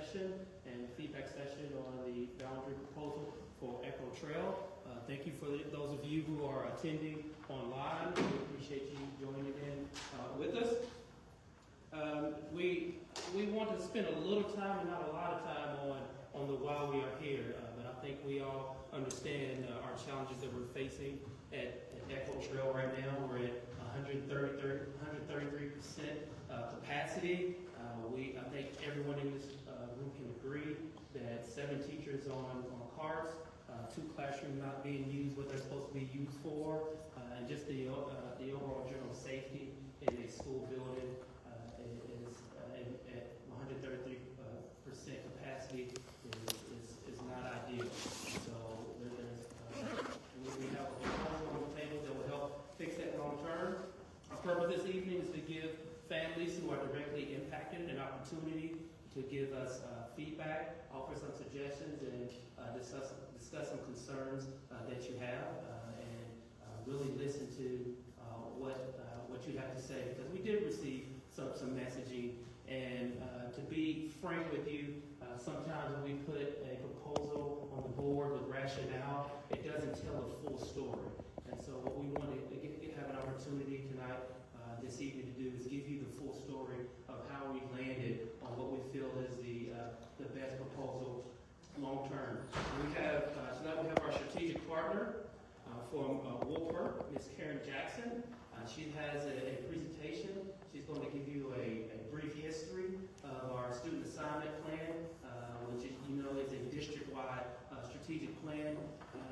session and feedback session on the boundary proposal for Echo Trail. Thank you for those of you who are attending online. We appreciate you joining in with us. We want to spend a little time and not a lot of time on the why we are here, but I think we all understand our challenges that we're facing at Echo Trail right now. We're at 133% capacity. I think everyone in this room can agree that 7 teachers on carts, 2 classrooms not being used what they're supposed to be used for, and just the overall general safety in a school building is at 133% capacity is not ideal. So we have a proposal on the table that will help fix that long term. Our purpose this evening is to give families who are directly impacted an opportunity to give us feedback, offer some suggestions, and discuss some concerns that you have, and really listen to what you have to say, because we did receive some messaging. And to be frank with you, sometimes when we put a proposal on the board with rationale, it doesn't tell the full story. And so what we want to have an opportunity tonight, this evening, to do is give you the full story of how we landed on what we feel is the best proposal long term. Tonight we have our strategic partner from Woolper, Ms. Karen Jackson. She has a presentation. She's going to give you a brief history of our student assignment plan, which is a district-wide strategic plan,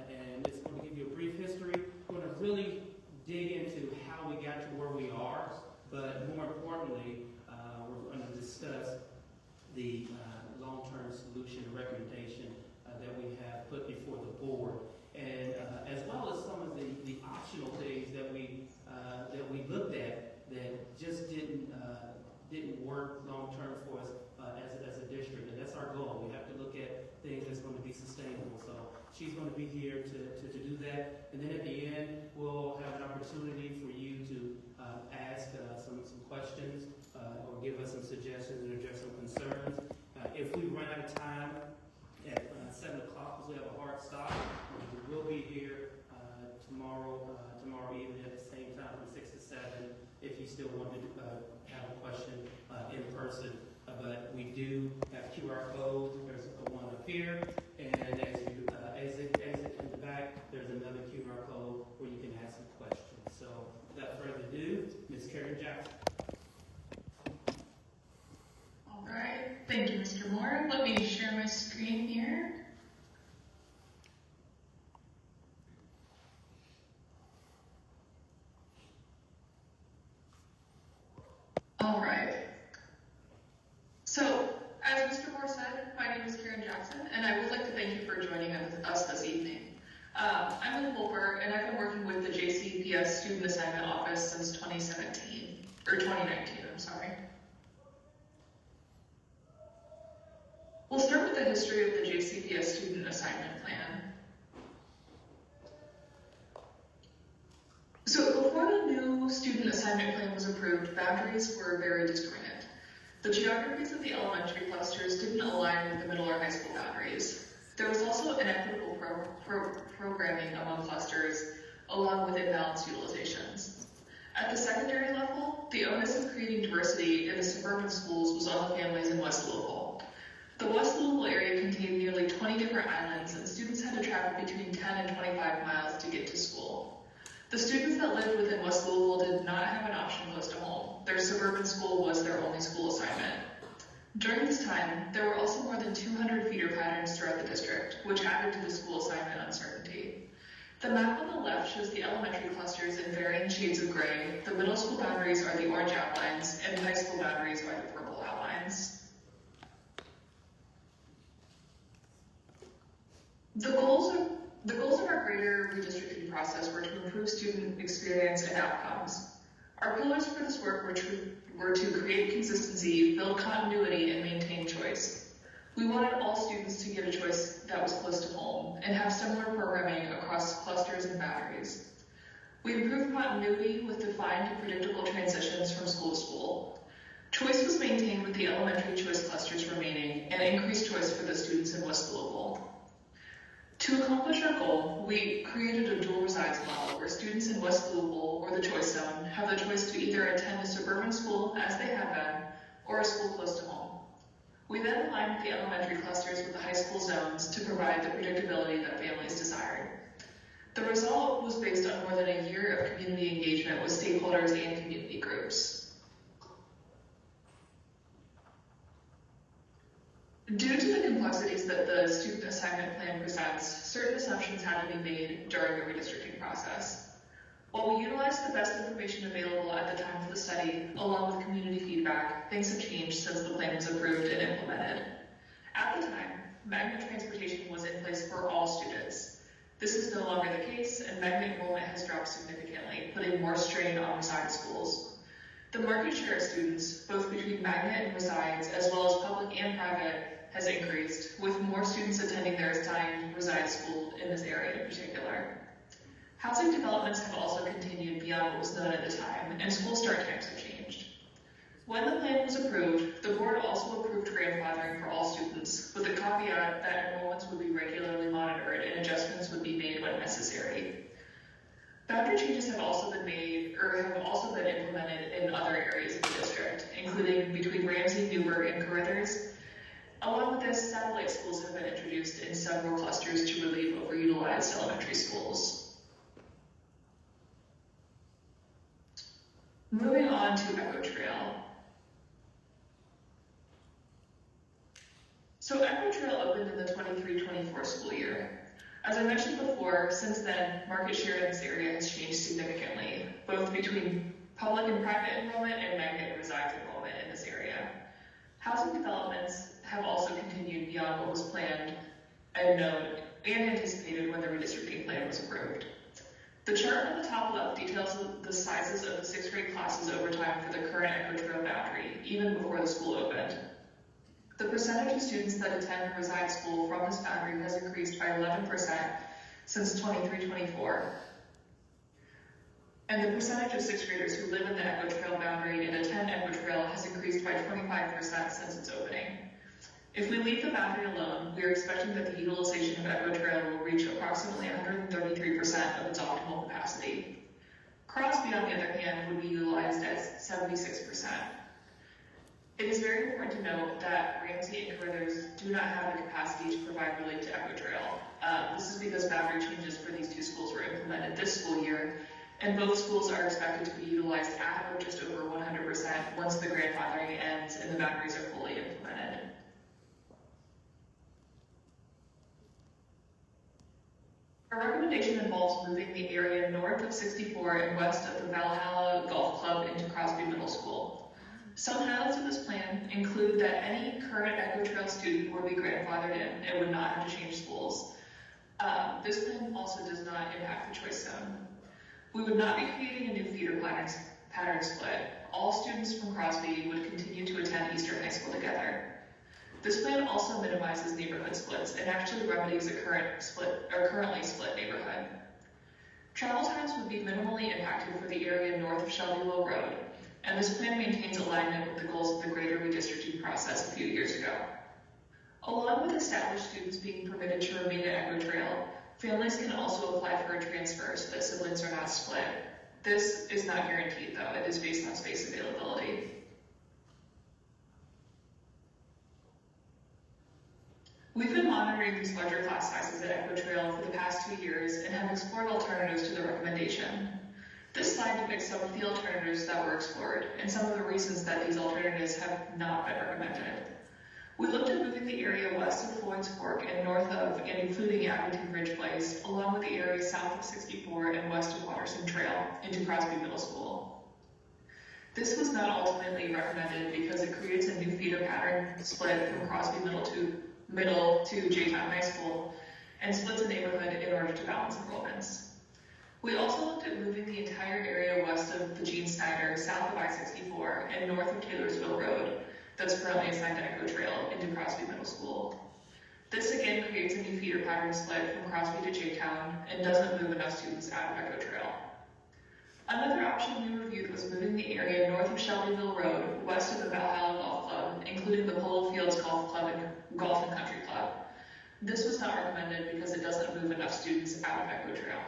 and it's going to give you a brief history. We're going to really dig into how we got to where we are, but more importantly, we're going to discuss the long-term solution and recommendation that we have put before the board, and as well as some of the optional things that we looked at that just didn't work long-term for us as a district, and that's our goal. We have to look at things that's going to be sustainable. So she's going to be here to do that, and then at the end we'll have an opportunity for you to ask some questions or give us some suggestions and address some concerns. If we run out of time at 7 o'clock, because we have a hard stop, we will be here tomorrow evening at the same time from 6 to 7 if you still want to have a question in person. But we do have QR codes. There's one up here, and as you exit in the back, there's another QR code where you can ask some questions. So without further ado, Ms. Karen Jackson. All right, thank you, Mr. Moore. Let me share my screen here. All right. So, as Mr. Moore said, my name is Karen Jackson, and I would like to thank you for joining us this evening. I'm with Woolper, and I've been working with the JCPS Student Assignment Office since 2019, I'm sorry. We'll start with the history of the JCPS Student Assignment Plan. So before the new student assignment plan was approved, boundaries were very discriminate. The geographies of the elementary clusters didn't align with the middle or high school boundaries. There was also inequitable programming among clusters, along with imbalanced utilizations. At the secondary level, the onus of creating diversity in the suburban schools was on the families in West Louisville. The West Louisville area contained nearly 20 different islands, and students had to travel between 10 and 25 miles to get to school. The students that lived within West Louisville did not have an option close to home. Their suburban school was their only school assignment. During this time, there were also more than 200 feeder patterns throughout the district, which added to the school assignment uncertainty. The map on the left shows the elementary clusters in varying shades of gray. The middle school boundaries are the orange outlines, and the high school boundaries are the purple outlines. The goals of our greater redistricting process were to improve student experience and outcomes. Our pillars for this work were to create consistency, build continuity, and maintain choice. We wanted all students to get a choice that was close to home and have similar programming across clusters and boundaries. We improved continuity with defined and predictable transitions from school to school. Choice was maintained with the elementary choice clusters remaining, and and increased choice for the students in West Louisville. To accomplish our goal, we created a dual resides model where students in West Louisville or the Choice Zone have the choice to either attend a suburban school, as they have been, or a school close to home. We then aligned the elementary clusters with the high school zones to provide the predictability that families desired. The result was based on more than a year of community engagement with stakeholders and community groups. Due to the complexities that the student assignment plan presents, certain assumptions had to be made during the redistricting process. While we utilized the best information available at the time of the study, along with community feedback, things have changed since the plan was approved and implemented. At the time, magnet transportation was in place for all students. This is no longer the case, and magnet enrollment has dropped significantly, putting more strain on reside schools. The market share of students, both between magnet and resides, as well as public and private, has increased, with more students attending their assigned reside school in this area in particular. Housing developments have also continued beyond what was known at the time, and school start times have changed. When the plan was approved, the board also approved grandfathering for all students, with the caveat that enrollments would be regularly monitored and adjustments would be made when necessary. Boundary changes have also been implemented in other areas of the district, including between Ramsey, Newburgh, and Carruthers. Along with this, satellite schools have been introduced in several clusters to relieve overutilized elementary schools. Moving on to Echo Trail. So Echo Trail opened in the 23-24 school year. As I mentioned before, since then, market share in this area has changed significantly, both between public and private enrollment and magnet and resides enrollment in this area. Housing developments have also continued beyond what was planned and known and anticipated when the redistricting plan was approved. The chart on the top left details the sizes of the 6th grade classes over time for the current Echo Trail boundary, even before the school opened. The percentage of students that attend reside school from this boundary has increased by 11% since 23-24. And the percentage of 6th graders who live in the Echo Trail boundary and attend Echo Trail has increased by 25% since its opening. If we leave the boundary alone, we are expecting that the utilization of Echo Trail will reach approximately 133% of its optimal capacity. Crosby, on the other hand, would be utilized at 76%. It is very important to note that Ramsey and Carruthers do not have the capacity to provide relief to Echo Trail. This is because boundary changes for these two schools were implemented this school year, and both schools are expected to be utilized at or just over 100% once the grandfathering ends and the boundaries are fully implemented. Our recommendation involves moving the area north of 64 and west of the Valhalla Golf Club into Crosby Middle School. Some highlights of this plan include that any current Echo Trail student will be grandfathered in and would not have to change schools. This plan also does not impact the Choice Zone. We would not be creating a new feeder pattern split. All students from Crosby would continue to attend Eastern High School together. This plan also minimizes neighborhood splits and actually remedies a currently split neighborhood. Travel times would be minimally impacted for the area north of Shelbyville Road, and this plan maintains alignment with the goals of the greater redistricting process a few years ago. Along with established students being permitted to remain at Echo Trail, families can also apply for a transfer so that siblings are not split. This is not guaranteed, though. It is based on space availability. We've been monitoring these larger class sizes at Echo Trail for the past 2 years and have explored alternatives to the recommendation. This slide depicts some of the alternatives that were explored and some of the reasons that these alternatives have not been recommended. We looked at moving the area west of Floyd's Fork and north of and including Abington Ridge Place, along with the area south of 64 and west of Watterson Trail into Crosby Middle School. This was not ultimately recommended because it creates a new feeder pattern split from Crosby Middle to J-Town High School and splits the neighborhood in order to balance enrollments. We also looked at moving the entire area west of the Gene Snyder, south of I-64, and north of Taylorsville Road, that's currently assigned to Echo Trail, into Crosby Middle School. This again creates a new feeder pattern split from Crosby to J-Town and doesn't move enough students out of Echo Trail. Another option we reviewed was moving the area north of Shelbyville Road, west of the Valhalla Golf Club, including the Polo Fields Golf Golf and Country Club. This was not recommended because it doesn't move enough students out of Echo Trail.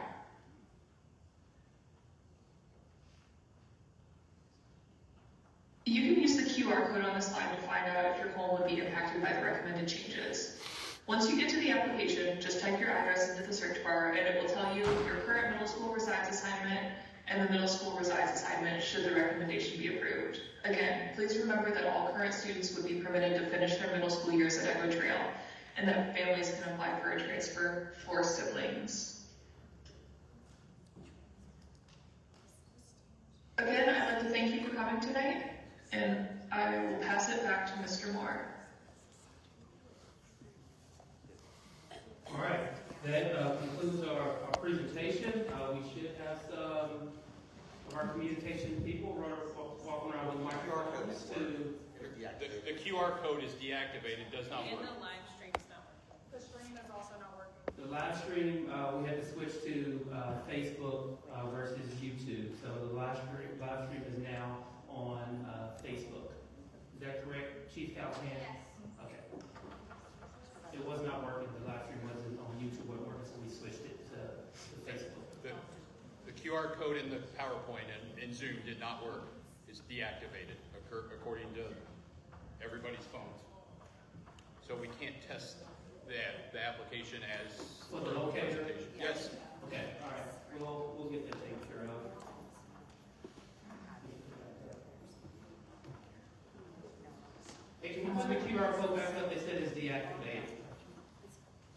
You can use the QR code on the slide to find out if your home would be impacted by the recommended changes. Once you get to the application, just type your address into the search bar and it will tell you your current middle school resides assignment and the middle school resides assignment should the recommendation be approved. Again, please remember that all current students would be permitted to finish their middle school years at Echo Trail and that families can apply for a transfer for siblings. Again, I'd like to thank you for coming tonight, and I will pass it back to Mr. Moore. All right, that concludes our presentation. We should have some of our communication people walking around with microphones to. The QR code is deactivated, does not work. And the live stream stuff. The stream is also not working. The live stream, we had to switch to Facebook versus YouTube. So the live stream is now on Facebook. Is that correct, Chief Callahan? Yes. Okay. It was not working. The live stream wasn't on YouTube, wasn't working, so we switched it to Facebook. The QR code in the PowerPoint and in Zoom did not work. It's deactivated according to everybody's phones. So we can't test the application as For the locator? presentation. Yes. Okay, all right. We'll get that taken care of. Hey, can you put the QR code back up? They said it's deactivated.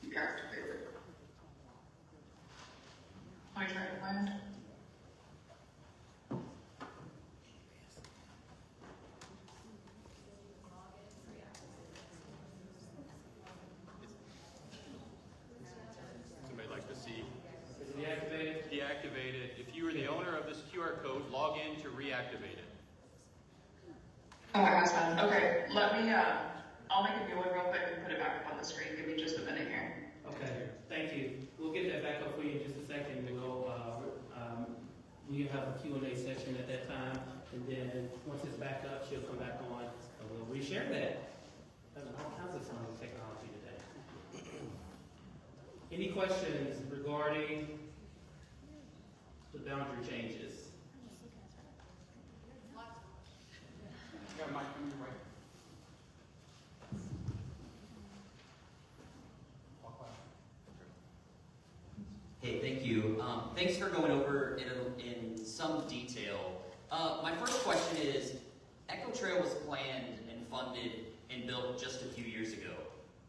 Deactivated. I try to find. Somebody like to see Is it deactivated? deactivated. If you are the owner of this QR code, log in to reactivate it. Oh, it has been. Okay, let me, I'll make a new one real quick and put it back up on the screen. Give me just a minute here. Okay, thank you. We'll get that back up for you in just a second. We'll have a Q&A session at that time, and then once it's back up, she'll come back on, and we'll reshare that. There's all kinds of fun with technology today. Any questions regarding the boundary changes? Got a mic on your right. Hey, thank you. Thanks for going over it in some detail. My first question is, Echo Trail was planned and funded and built just a few years ago,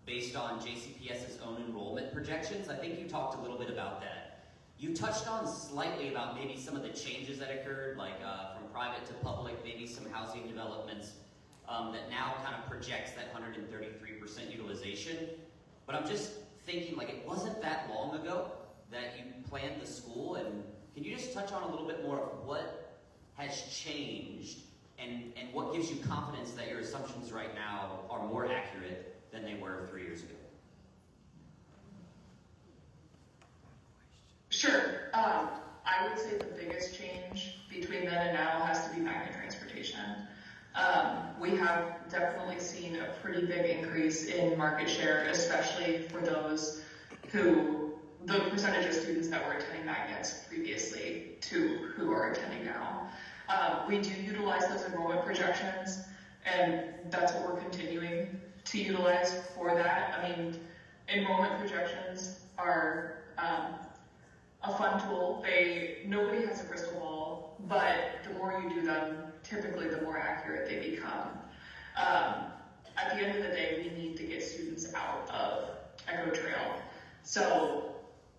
based on JCPS's own enrollment projections. I think you talked a little bit about that. You touched on slightly about maybe some of the changes that occurred, like from private to public, maybe some housing developments that now kind of projects that 133% utilization. But I'm just thinking, like, it wasn't that long ago that you planned the school, and can you just touch on a little bit more of what has changed and what gives you confidence that your assumptions right now are more accurate than they were 3 years ago? Sure. I would say the biggest change between then and now has to be magnet transportation. We have definitely seen a pretty big increase in market share, especially for those the percentage of students that were attending magnets previously to who are attending now. We do utilize those enrollment projections, and that's what we're continuing to utilize for that. I mean, enrollment projections are a fun tool. Nobody has a crystal ball, but the more you do them, typically the more accurate they become. At the end of the day, we need to get students out of Echo Trail. So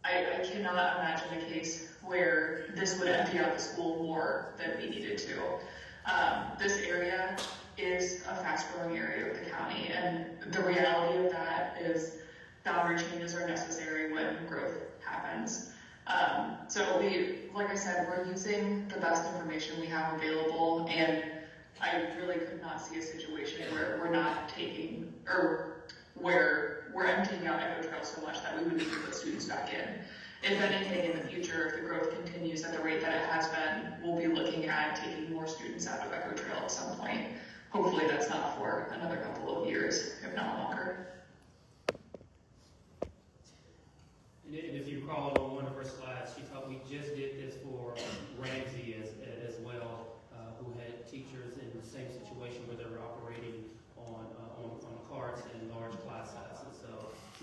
I cannot imagine a case where this would empty out the school more than we needed to. This area is a fast-growing area of the county, and the reality of that is boundary changes are necessary when growth happens. So like I said, we're using the best information we have available, and I really could not see a situation where we're not taking, or where we're emptying out Echo Trail so much that we would need to put students back in. If anything, in the future, if the growth continues at the rate that it has been, we'll be looking at taking more students out of Echo Trail at some point. Hopefully that's not for another couple of years, if not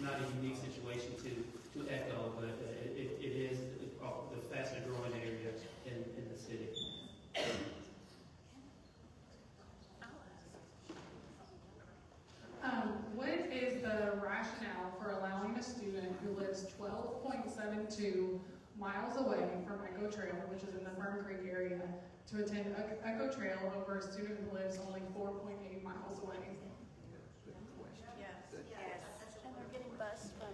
not a unique situation to Echo, but it is the fastest growing area in the city. What is the rationale for allowing a student who lives 12.72 miles away from Echo Trail, which is in the Fern Creek area, to attend Echo Trail over a student who lives only 4.8 miles away? Yes. And they're getting bused from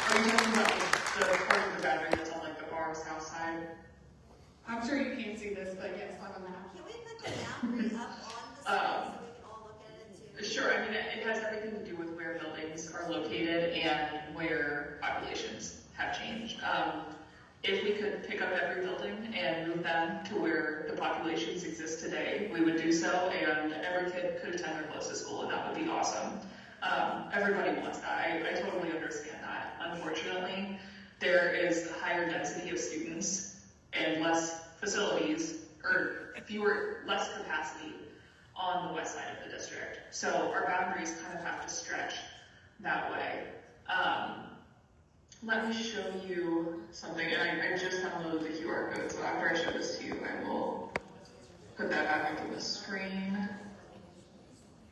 Are you talking about the part of the boundary that's on like the far south side? I'm sure you can't see this, but yes, on the map. Can we put the boundary up on the screen so we can all look at it too? Sure, I mean, it has everything to do with where buildings are located and where populations have changed. If we could pick up every building and move them to where the populations exist today, we would do so, and every kid could attend their closest school, and that would be awesome. Everybody wants that. I totally understand that. Unfortunately, there is a higher density of students and less facilities, or less capacity on the west side of the district. So our boundaries kind of have to stretch that way. Let me show you something, and I just downloaded the QR code, so after I show this to you, I will put that back onto the screen.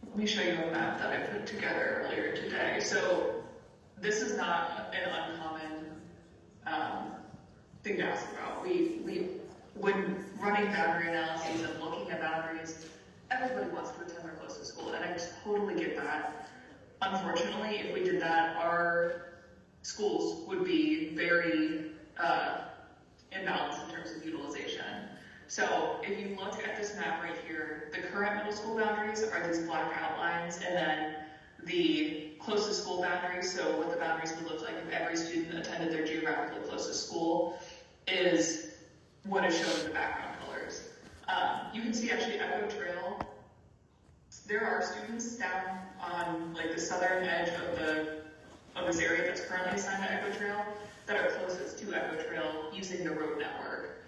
Let me show you a map that I put together earlier today. So this is not an uncommon thing to ask about. When running boundary analyses and looking at boundaries, everybody wants to attend their closest school, and I totally get that. Unfortunately, if we did that, our schools would be very imbalanced in terms of utilization. So if you look at this map right here, the current middle school boundaries are these black outlines, and then the closest school boundaries, so what the boundaries would look like if every student attended their geographically closest school, is what is shown in the background colors. You can see actually Echo Trail, there are students down on like the southern edge of this area that's currently assigned to Echo Trail that are closest to Echo Trail using the road network.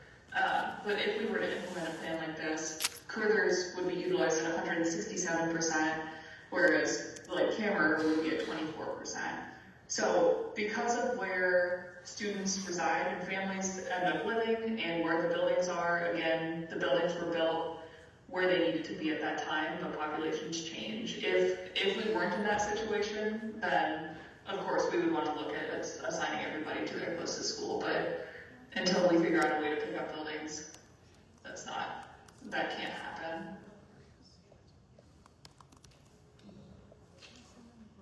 But if we were to implement a plan like this, Carruthers would be utilized at 167%, whereas like Cameron would be at 24%. So because of where students reside and families end up living and where the buildings are, again, the buildings were built where they needed to be at that time, but populations change. If we weren't in that situation, then of course we would want to look at assigning everybody to their closest school, but until we figure out a way to pick up buildings, that can't happen.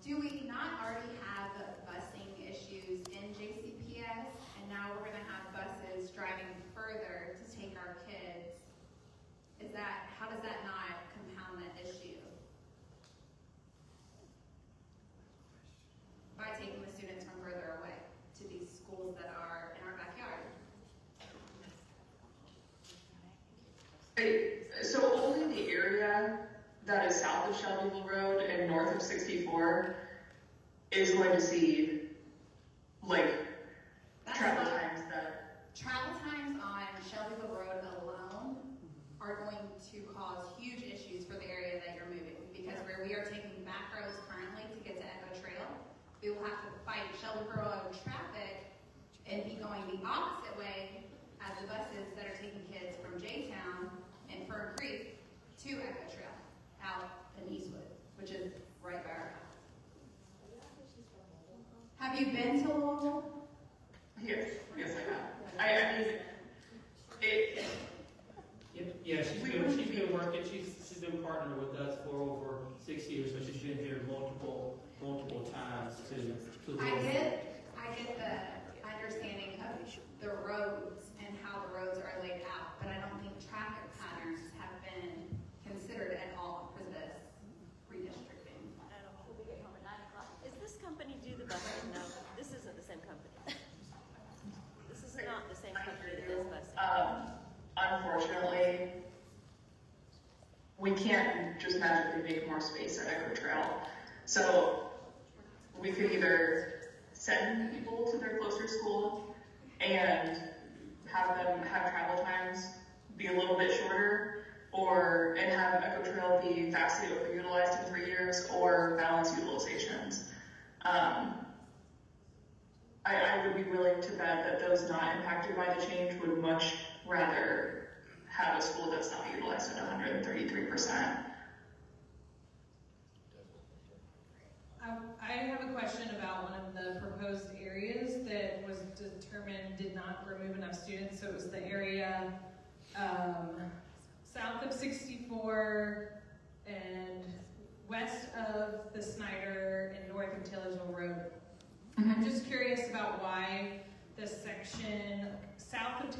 Do we not already have busing issues in JCPS, and now we're going to have buses driving further to take our kids? How does that not compound that issue? By taking the students from further away to these schools that are in our backyard. So only the area that is south of Shelbyville Road and north of 64 is going to see like travel times that. Travel times on Shelbyville Road alone are going to cause huge issues for the area that you're moving, because where we are taking back roads currently to get to Echo Trail, we will have to fight Shelbyville Road traffic and be going the opposite way as the buses that are taking kids from J-Town and Fern Creek to Echo Trail out in Eastwood, which is right by our house. Have you been to Louisville? Yes, I have. I mean, it. Yeah, she's been working. She's been partnering with us for over 6 years, so she's been here multiple times to I get the understanding of the roads and how the roads are laid out, but I don't think traffic patterns have been considered at all for this redistricting. I don't know, we'll be getting home at 9 o'clock. Is this company do the busing? No, this isn't the same company. This is not the same company that does busing. Unfortunately, we can't just magically make more space at Echo Trail. So we could either send people to their closer school and have them have travel times be a little bit shorter, and have Echo Trail be vastly overutilized in 3 years, or balance utilizations. I would be willing to bet that those not impacted by the change would much rather have a school that's not utilized at 133%. I have a question about one of the proposed areas that was determined did not remove enough students. So it was the area south of 64 and west of the Snyder and north of Taylorsville Road. I'm just curious about why the section south of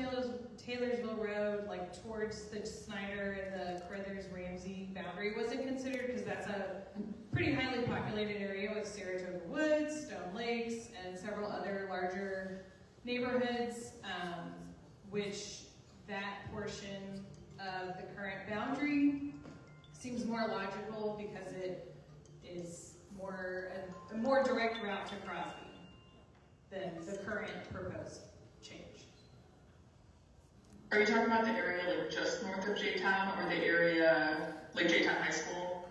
Taylorsville Road, like towards the Snyder and the Crothers-Ramsey boundary, wasn't considered, because that's a pretty highly populated area with Saratoga Woods, Stone Lakes, and several other larger neighborhoods, which that portion of the current boundary seems more logical because it is a more direct route to Crosby than the current proposed change. Are you talking about the area like just north of J-Town, or the area like J-Town High School?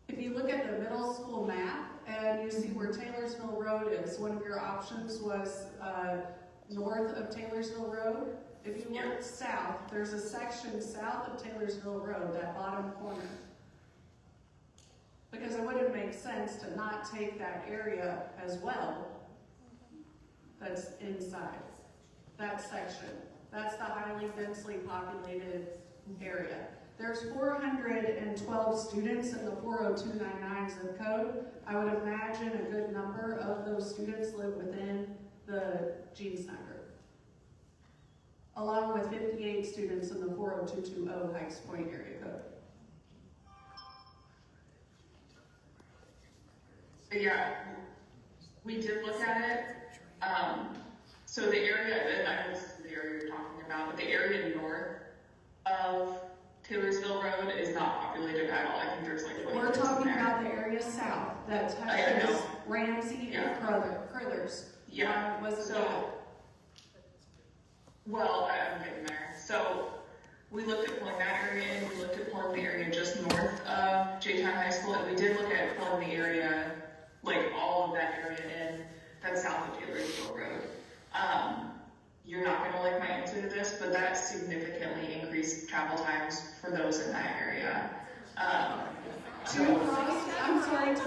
If you look at the middle school map and you see where Taylorsville Road is, one of your options was north of Taylorsville Road. If you look south, there's a section south of Taylorsville Road, that bottom corner. Because it wouldn't make sense to not take that area as well that's inside that section. That's the highly densely populated area. There's 412 students in the 40299 zip code. I would imagine a good number of those students live within the Gene Snyder, along with 58 students in the 40220 Hikes Point area code. Yeah, we did look at it. So the area, and I know this is the area you're talking about, but the area north of Taylorsville Road is not populated at all. I think there's like 20 We're kids in talking there. about the area south that I touches know. Ramsey Yeah. and Crothers. Yeah, Was so, well, I'm getting there. So we looked at pulling that area in, we looked at pulling the area just north of J-Town High School, and we did look at pulling the area, like all of that area in, that's south of Taylorsville Road. You're not gonna like my answer to this, but that significantly increased travel times for those in that area. To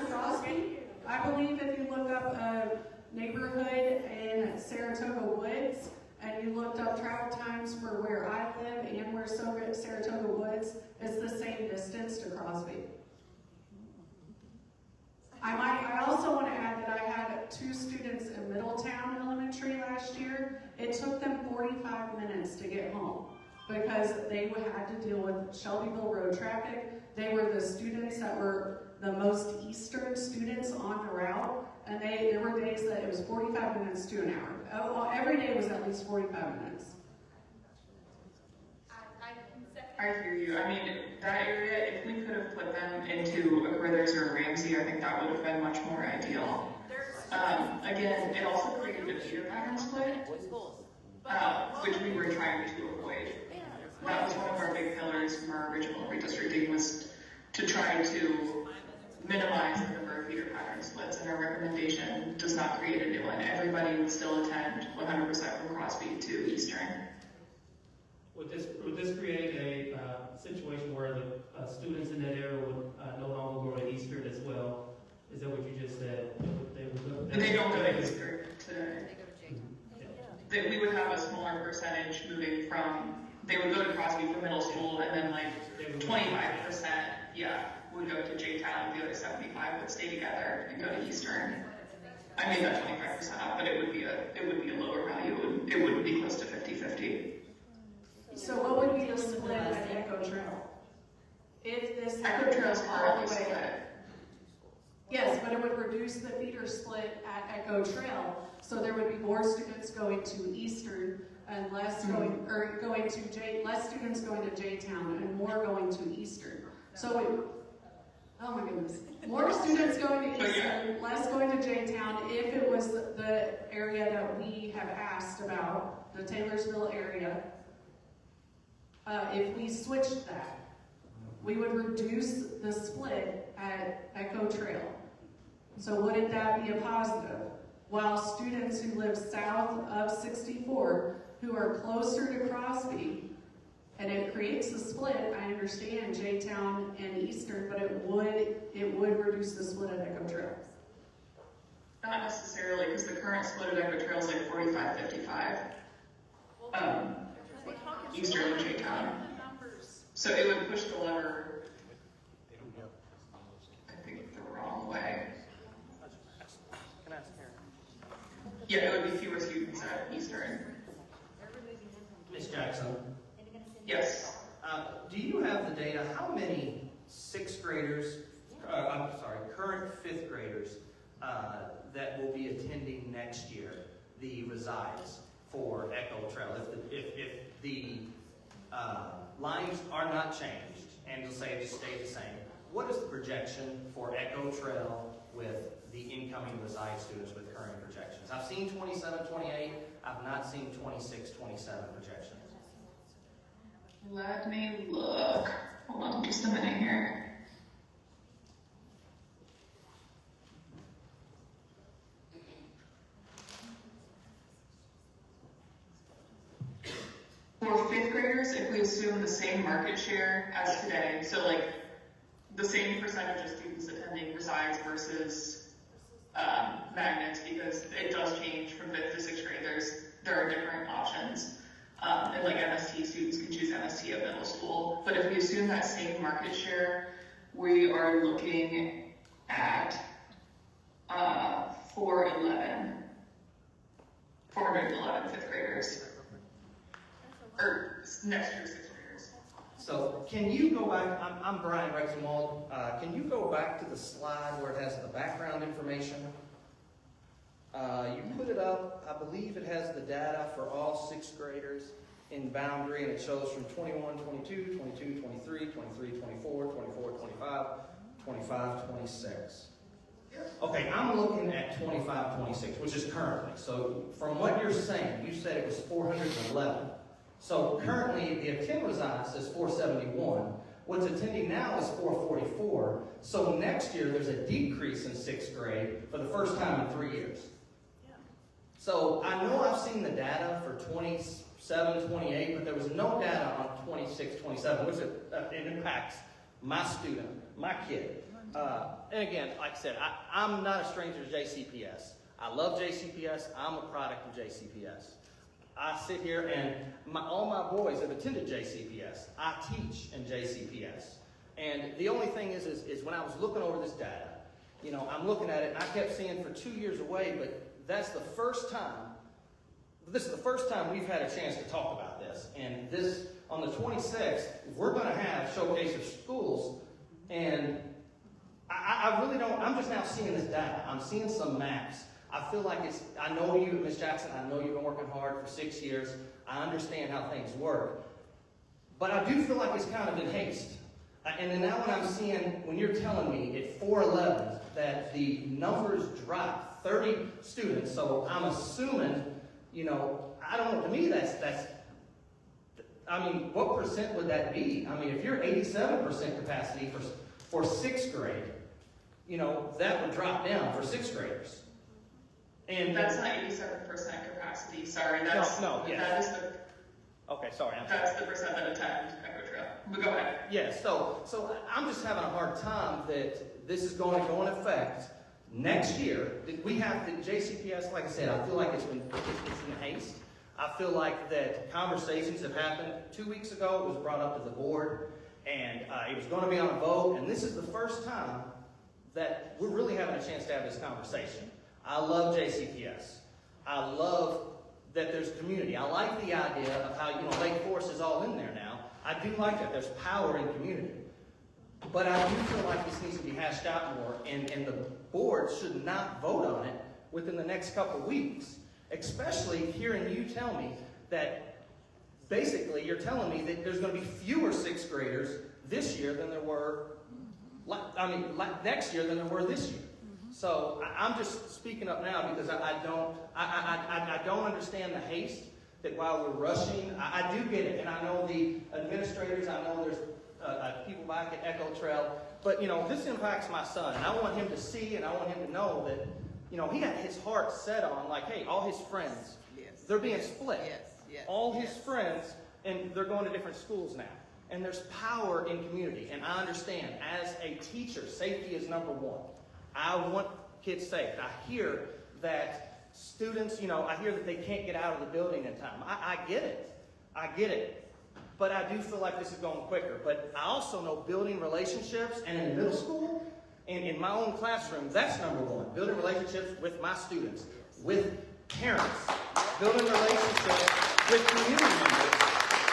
Crosby. I believe if you look up a neighborhood in Saratoga Woods and you looked up travel times for where I live and where Saratoga Woods, it's the same distance to Crosby. I also want to add that I had 2 students in Middletown Elementary last year. It took them 45 minutes to get home because they had to deal with Shelbyville Road traffic. They were the students that were the most eastern students on the route, and there were days that it was 45 minutes to an hour. Well, every day was at least 45 minutes. I hear you. I mean, that area, if we could have put them into a Crothers or a Ramsey, I think that would have been much more ideal. Again, it also created a feeder pattern split, which we were trying to avoid. That was one of our big pillars from our original redistricting, was to try to minimize the number of feeder pattern splits, and our recommendation does not create a new one. Everybody would still attend 100% from Crosby to Eastern. Would this create a situation where the students in that area would no longer go to Eastern as well? Is that what you just said? They don't go to Eastern today. That we would have a smaller percentage moving from, they would go to Crosby for middle school, and then like 25%, would go to J-Town, the other 75 would stay together and go to Eastern. I made that 25% up, but it would be a lower value. It wouldn't be close to 50-50. So what would be the split at Echo Trail? If this Echo Trail's all currently the way split. Yes, but it would reduce the feeder split at Echo Trail, so there would be more students going to Eastern and less less students going to J-Town and more going to Eastern. So oh my goodness, more students going to Eastern, less going to J-Town if it was the area that we have asked about, the Taylorsville area. If we switched that, we would reduce the split at Echo Trail. So wouldn't that be a positive? While students who live south of 64, who are closer to Crosby, and it creates a split, I understand J-Town and Eastern, but it would reduce the split at Echo Trail. Not necessarily, because the current split at Echo Trail is like 45-55. Eastern and J-Town. So it would push the lever, I think, the wrong way. Can I ask Karen? Yeah, it would be fewer students at Eastern. Ms. Jackson, Yes. do you have the data, how many current fifth graders that will be attending next year the resides for Echo Trail? If the lines are not changed, and you'll say just stay the same, what is the projection for Echo Trail with the incoming reside students with current projections? I've seen 27, 28, I've not seen 26, 27 projections. Let me look. Hold on just a minute here. For fifth graders, if we assume the same market share as today, so like the same percentage of students attending resides versus magnets, because it does change from fifth to sixth grade. There are different options. And like MST, students can choose MST at middle school. But if we assume that same market share, we are looking at 411 fifth graders. Or next year, sixth graders. So can you go back, I'm Brian Rexenwald, can you go back to the slide where it has the background information? You put it up, I believe it has the data for all sixth graders in Boundary, and it shows from 21, 22, 22, 23, 23, 24, 24, 25, 25, 26. Okay, I'm looking at 25, 26, which is currently. So from what you're saying, you said it was 411. So currently, the attend reside says 471. What's attending now is 444. So next year, there's a decrease in sixth grade for the first time in 3 years. So I know I've seen the data for 27, 28, but there was no data on 26, 27, which it impacts my student, my kid. And again, like I said, I'm not a stranger to JCPS. I love JCPS. I'm a product of JCPS. I sit here and all my boys have attended JCPS. I teach in JCPS. And the only thing is when I was looking over this data, you know, I'm looking at it and I kept seeing for 2 years away, but that's the first time, this is the first time we've had a chance to talk about this. And this, on the 26th, we're going to have Showcase of Schools. And I really don't, I'm just now seeing this data. I'm seeing some maps. I feel like I know you, Ms. Jackson, I know you've been working hard for 6 years. I understand how things work. But I do feel like it's kind of in haste. And then now when you're telling me at 411 that the numbers dropped 30 students, so I'm assuming, you know, I don't know, to me that's, I mean, what percent would that be? I mean, if you're 87% capacity for sixth grade, you know, that would drop down for sixth graders. And that's not 87% capacity. Sorry, that's that is the. Okay, sorry. That's the percent that attend Echo Trail. But go ahead. Yes. So I'm just having a hard time that this is going to go in effect next year. We have the JCPS. Like I said, I feel like it's in haste. I feel like that conversations have happened. 2 weeks ago, it was brought up to the board, and it was going to be on a vote. And this is the first time that we're really having a chance to have this conversation. I love JCPS. I love that there's community. I like the idea of how, you know, Lake Forest is all in there now. I do like that. There's power in community. But I do feel like this needs to be hashed out more, and the board should not vote on it within the next couple of weeks, especially hearing you tell me that basically you're telling me that there's going to be fewer sixth graders this year than there were, next year than there were this year. So I'm just speaking up now because I don't understand the haste that while we're rushing, I do get it. And I know the administrators, I know people back at Echo Trail. But, this impacts my son, and I want him to see and I want him to know that, he got his heart set on, like, hey, all his friends, they're being split. All his friends, and they're going to different schools now. And there's power in community. And I understand, as a teacher, safety is number one. I want kids safe. I hear that students, I hear that they can't get out of the building in time. I get it. I get it. But I do feel like this is going quicker. But I also know building relationships, and in middle school, and in my own classroom, that's number one. Building relationships with my students, with parents, building relationships with community members,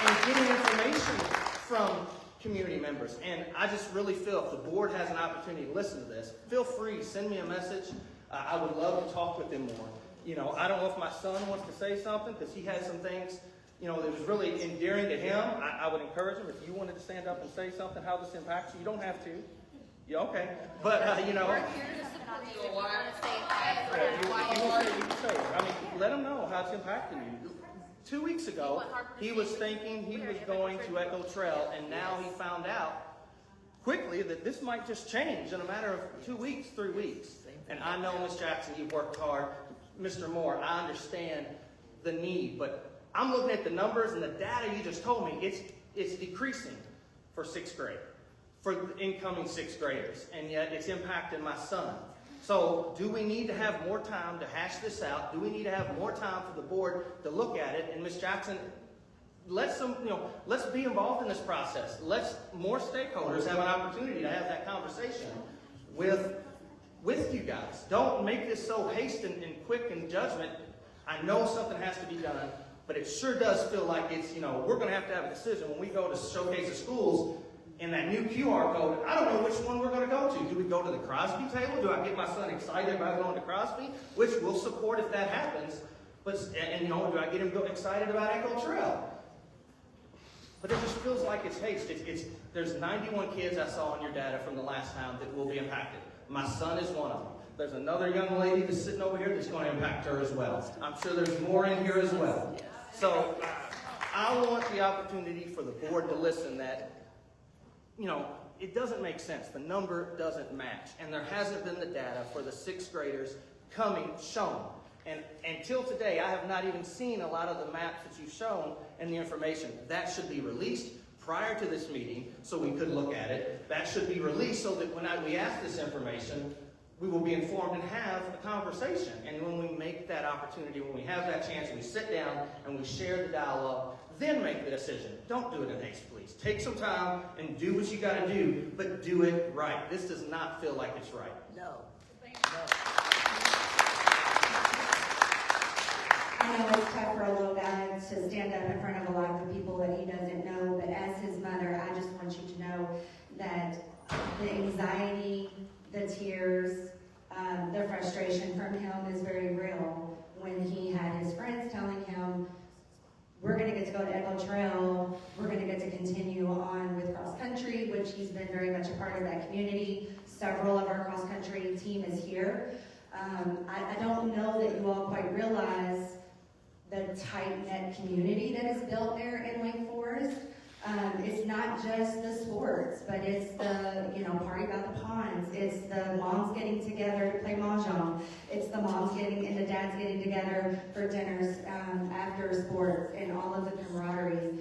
and getting information from community members. And I just really feel if the board has an opportunity to listen to this, feel free, send me a message. I would love to talk with them more. I don't know if my son wants to say something, because he had some things, that was really endearing to him. I would encourage him, if you wanted to stand up and say something, how this impacts you. You don't have to. Yeah, okay. But, We're here to support you if you want to say you can say it. Let him know how it's impacting you. 2 weeks ago, he was thinking he was going to Echo Trail, and now he found out quickly that this might just change in a matter of 2 weeks, 3 weeks. And I know, Ms. Jackson, you've worked hard. Mr. Moore, I understand the need, but I'm looking at the numbers and the data you just told me. It's decreasing for 6th grade, for the incoming 6th graders, and yet it's impacting my son. So do we need to have more time to hash this out? Do we need to have more time for the board to look at it? And Ms. Jackson, let's be involved in this process. Let's more stakeholders have an opportunity to have that conversation with you guys. Don't make this so hasty and quick in judgment. I know something has to be done, but it sure does feel like it's, we're going to have a decision when we go to showcase the schools. And that new QR code, I don't know which one we're going to go to. Do we go to the Crosby table? Do I get my son excited about going to Crosby? Which we'll support if that happens. But do I get him excited about Echo Trail? But it just feels like it's haste. There's 91 kids I saw in your data from the last time that will be impacted. My son is one of them. There's another young lady that's sitting over here that's going to impact her as well. I'm sure there's more in here as well. So I want the opportunity for the board to listen that, it doesn't make sense. The number doesn't match. And there hasn't been the data for the 6th graders shown. And until today, I have not even seen a lot of the maps that you've shown and the information. That should be released prior to this meeting so we could look at it. That should be released so that when we ask this information, we will be informed and have a conversation. And when we make that opportunity, when we have that chance, we sit down and we share the dialogue, then make the decision. Don't do it in haste, please. Take some time and do what you got to do, but do it right. This does not feel like it's right. No. I know it's tough for a little guy to stand up in front of a lot of people that he doesn't know, but as his mother, I just want you to know that the anxiety, the tears, the frustration from him is very real. When he had his friends telling him, we're going to get to go to Echo Trail, we're going to get to continue on with cross country, which he's been very much a part of that community. Several of our cross country team is here. I don't know that you all quite realize the tight-knit community that is built there in Wake Forest. It's not just the sports, but it's the, party about the ponds. It's the moms getting together to play mahjong. It's the moms and the dads getting together for dinners after sports and all of the camaraderie.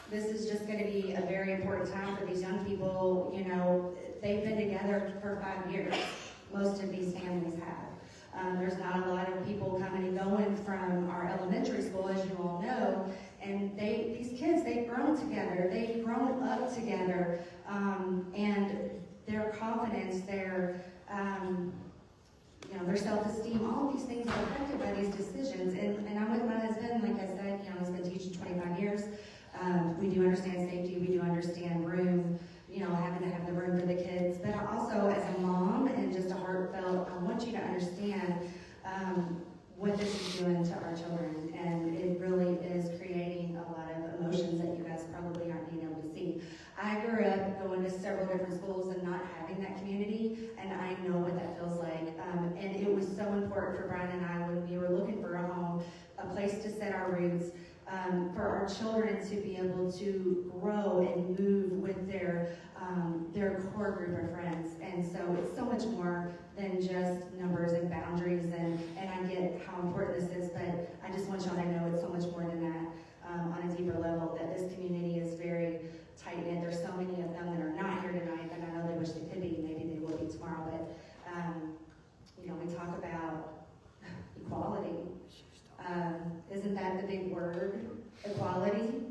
This is just going to be a very important time for these young people. They've been together for 5 years. Most of these families have. There's not a lot of people coming and going from our elementary school, as you all know. And these kids, they've grown together, they've grown up together, and their confidence, their self-esteem, all of these things are affected by these decisions. And I'm with my husband, like I said, he's been teaching 25 years. We do understand safety, we do understand room, having to have the room for the kids. But also, as a mom and just a heartfelt, I want you to understand what this is doing to our children, and it really is creating a lot of emotions that you guys probably aren't being able to see. I grew up going to several different schools and not having that community, and I know what that feels like. And it was so important for Brian and I when we were looking for a home, a place to set our roots, for our our children to be able to grow and move with their core group of friends. And so it's so much more than just numbers and boundaries, and I get how important this is, but I just want y'all to know it's so much more than that on a deeper level, that this community is very tight-knit. There's so many of them that are not here tonight, but I know they wish they could be. Maybe they will be tomorrow, but we talk about equality. Isn't that the big word? Equality?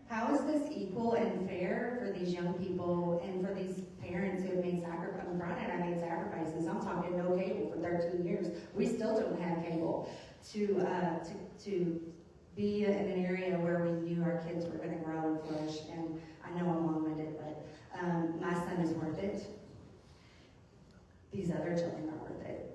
How is this equal and fair for these young people and for these parents who have made sacrifices? Brian and I made sacrifices. I'm talking no cable for 13 years. We still don't have cable to be in an area where we knew our kids were going to grow and flourish. And I know I'm long-winded, but my son is worth it. These other children are worth it.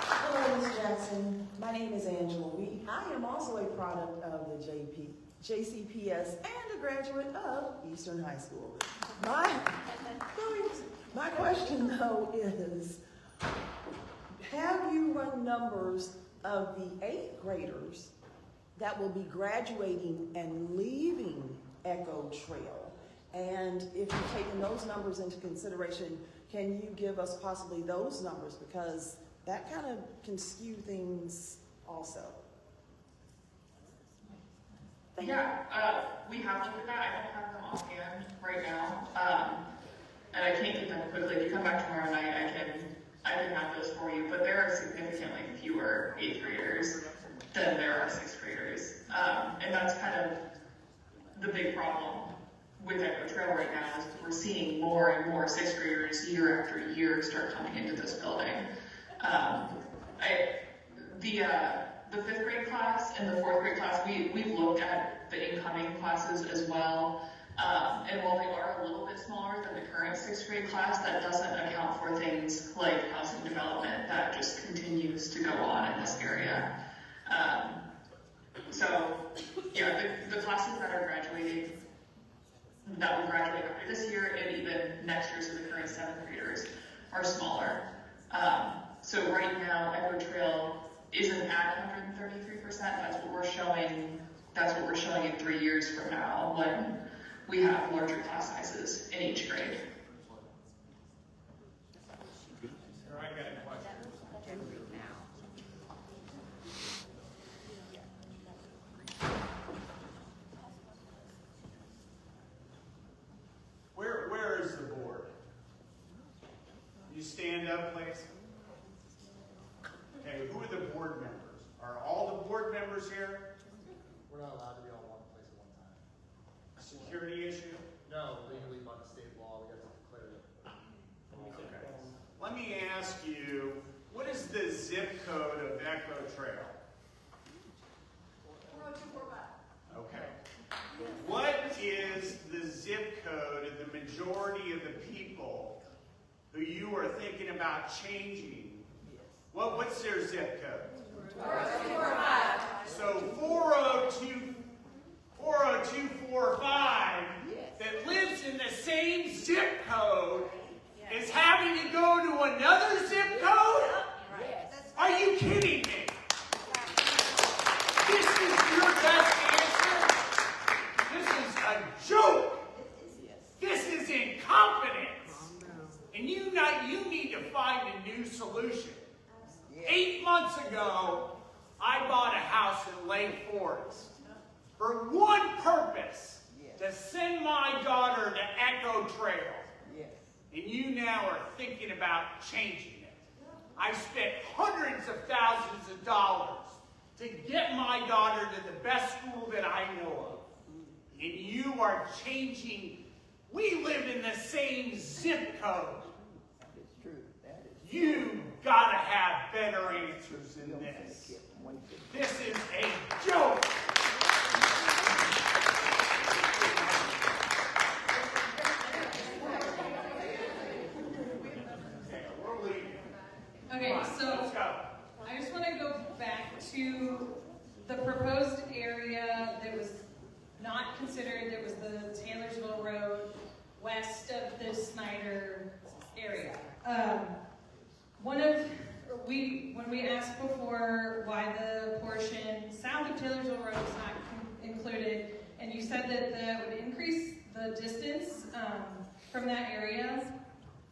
Hello, Ms. Jackson. My name is Angela Wheat. I am also a product of the JCPS and a graduate of Eastern High School. My question, though, is, have you run numbers of the 8th graders that will be graduating and leaving Echo Trail? And if you're taking those numbers into consideration, can you give us possibly those numbers? Because that kind of can skew things also. Yeah, we have looked at that. I don't have them offhand right now, and I can't get them quickly. If you come back tomorrow night, I can have those for you. But there are significantly fewer 8th graders than there are 6th graders, and that's kind of the big problem with Echo Trail right now. Is we're seeing more and more 6th graders year after year start coming into this building. The 5th grade class and the 4th grade class, we've looked at the incoming classes as well. And while they are a little bit smaller than the current 6th grade class, that doesn't account for things like housing development that just continues to go on in this area. The classes that are graduating, that will graduate after this year and even next year, so the current 7th graders are smaller. So right now, Echo Trail isn't at 133%. That's what we're showing. That's what we're showing in 3 years from now, when we have larger class sizes in each grade. I got a question. Where is the board? You stand up, please. Okay, who are the board members? Are all the board members here? We're not allowed to be all in one place at one time. Security issue? No, legally by the state law, we have to declare it. Okay. Let me ask you, what is the zip code of Echo Trail? 40245. Okay. What is the zip code of the majority of the people who you are thinking about changing? What's their zip code? 40245. So 40245 that lives in the same zip code is having to go to another zip code? Are you kidding me? This is your best answer? This is a joke. This is incompetence. And you need to find a new solution. 8 months ago, I bought a house in Lake Forest for one purpose, to send my daughter to Echo Trail. And you now are thinking about changing it. I spent hundreds of thousands of dollars to get my daughter to the best school that I know of. And you are changing. We live in the same zip code. You gotta have better answers than this. This is a joke. Okay, so I just want to go back to the proposed area that was not considered. There was the Taylorsville Road west of the Snyder area. when we asked before why the portion south of Taylorsville Road was not included, and you said that would increase the distance from that area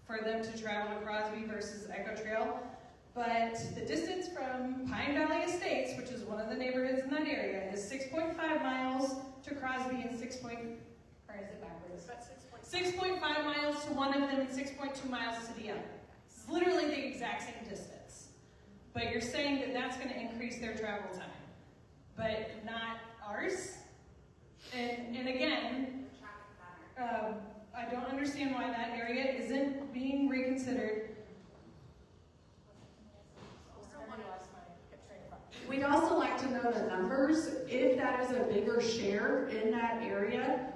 for them to travel to Crosby versus Echo Trail. But the distance from Pine Valley Estates, which is one of the neighborhoods in that area, is 6.5 miles to Crosby and 6.5 miles to one of them and 6.2 miles to the other. It's literally the exact same distance. But you're saying that that's going to increase their travel time, but not ours? And again, I don't understand why that area isn't being reconsidered. We'd also like to know the numbers. If that is a bigger share in that area,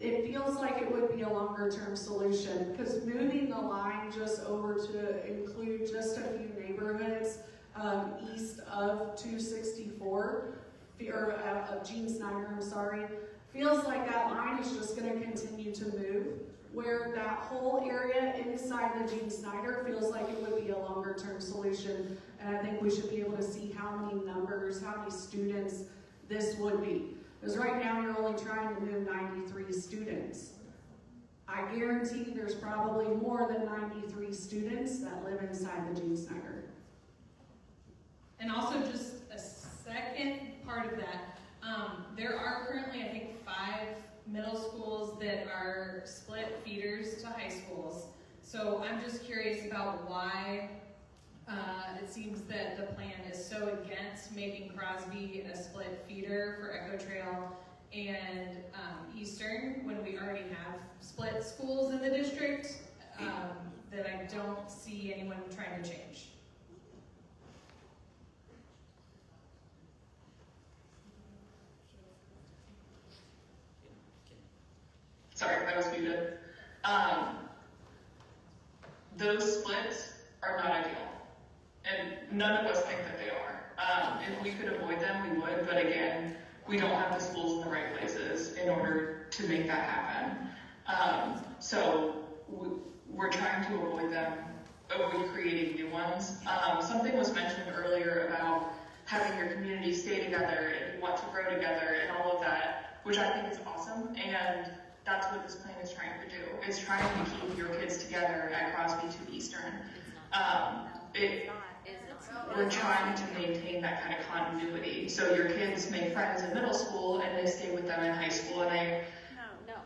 it feels like it would be a longer term solution, because moving the line just over to include just a few neighborhoods east of 264, or of Gene Snyder, I'm sorry, feels like that line is just going to continue to move, where that whole area inside the Gene Snyder feels like it would be a longer term solution. And I think we should be able to see how many numbers, how many students this would be. Because right now you're only trying to move 93 students. I guarantee there's probably more than 93 students that live inside the Gene Snyder. And also just a second part of that, there are currently, I think, 5 middle schools that are split feeders to high schools. So I'm just curious about why it seems that the plan is so against making Crosby a split feeder for Echo Trail and Eastern, when we already have split schools in the district, that I don't see anyone trying to change. Sorry, I was muted. Those splits are not ideal, and none of us think that they are. If we could avoid them, we would, but again, we don't have the schools in the right places in order to make that happen. So we're trying to avoid them, avoid creating new ones. Something was mentioned earlier about having your community stay together and want to grow together and all of that, which I think is awesome, and that's what this plan is trying to do. It's trying to keep your kids together at Crosby to Eastern. We're trying to maintain that kind of continuity. So your kids make friends in middle school and they stay with them in high school. And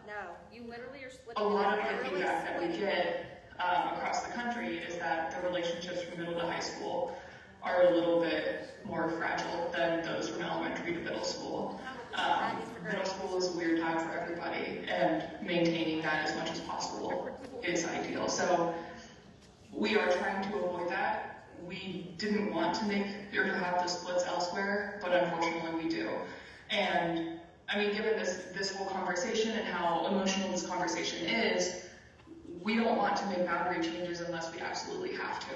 No. You literally are splitting. a lot of the feedback that we get across the country is that the relationships from middle to high school are a little bit more fragile than those from elementary to middle school. Middle school is a weird time for everybody, and maintaining that as much as possible is ideal. So we are trying to avoid that. We didn't want to make or to have the splits elsewhere, but unfortunately we do. And I mean, given this whole conversation and how emotional this conversation is, we don't want to make boundary changes unless we absolutely have to.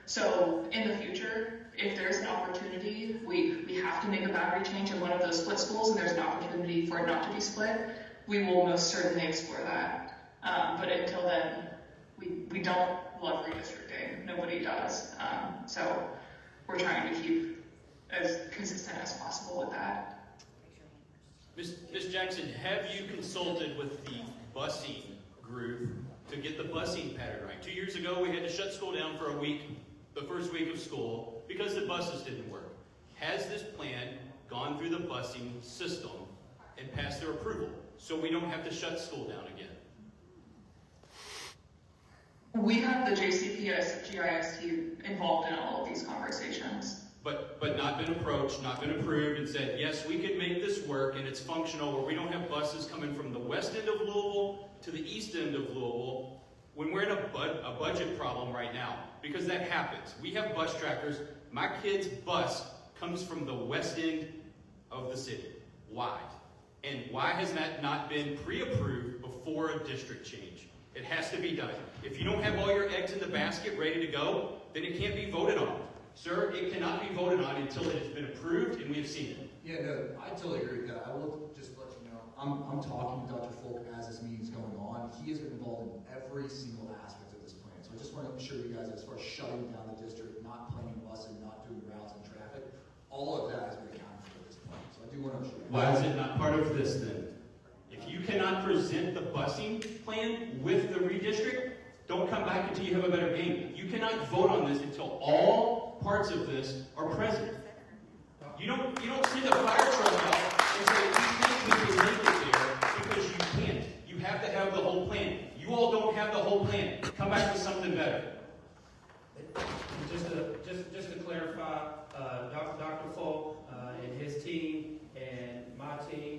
So in the future, if there's an opportunity, we have to make a boundary change in one of those split schools and there's an opportunity for it not to be split, we will most certainly explore that. But until then, we don't love redistricting. Nobody does. So we're trying to keep as consistent as possible with that. Ms. Jackson, have you consulted with the busing group to get the busing pattern right? 2 years ago, we had to shut school down for a week, the first week of school, because the buses didn't work. Has this plan gone through the busing system and passed their approval so we don't have to shut school down again? We have the JCPS GIS involved in all of these conversations. But not been approached, not been approved, and said, yes, we could make this work and it's functional, where we don't have buses coming from the west end of Louisville to the east end of Louisville, when we're in a budget problem right now, because that happens. We have bus trackers. My kid's bus comes from the west end of the city. Why? And why has that not been pre-approved before a district change? It has to be done. If you don't have all your eggs in the basket ready to go, then it can't be voted on. Sir, it cannot be voted on until it has been approved and we have seen it. Yeah, no, I totally agree with that. I will just let you know, I'm talking to Dr. Folk as this meeting's going on. He has been involved in every single aspect of this plan. So So I just want to assure you guys, as far as shutting down the district, not planning busing, not doing routes and traffic, all of that has been accounted for at this point. So I do want to assure you. Why is it not part of this then? If you cannot present the busing plan with the redistrict, don't come back until you have a better game. You cannot vote on this until all parts of this are present. You don't send a fire truck out and say, we think we can make it there because you can't. You have to have the whole plan. You all don't have the whole plan. Come back with something better. Just to clarify, Dr. Folk and his team and my team,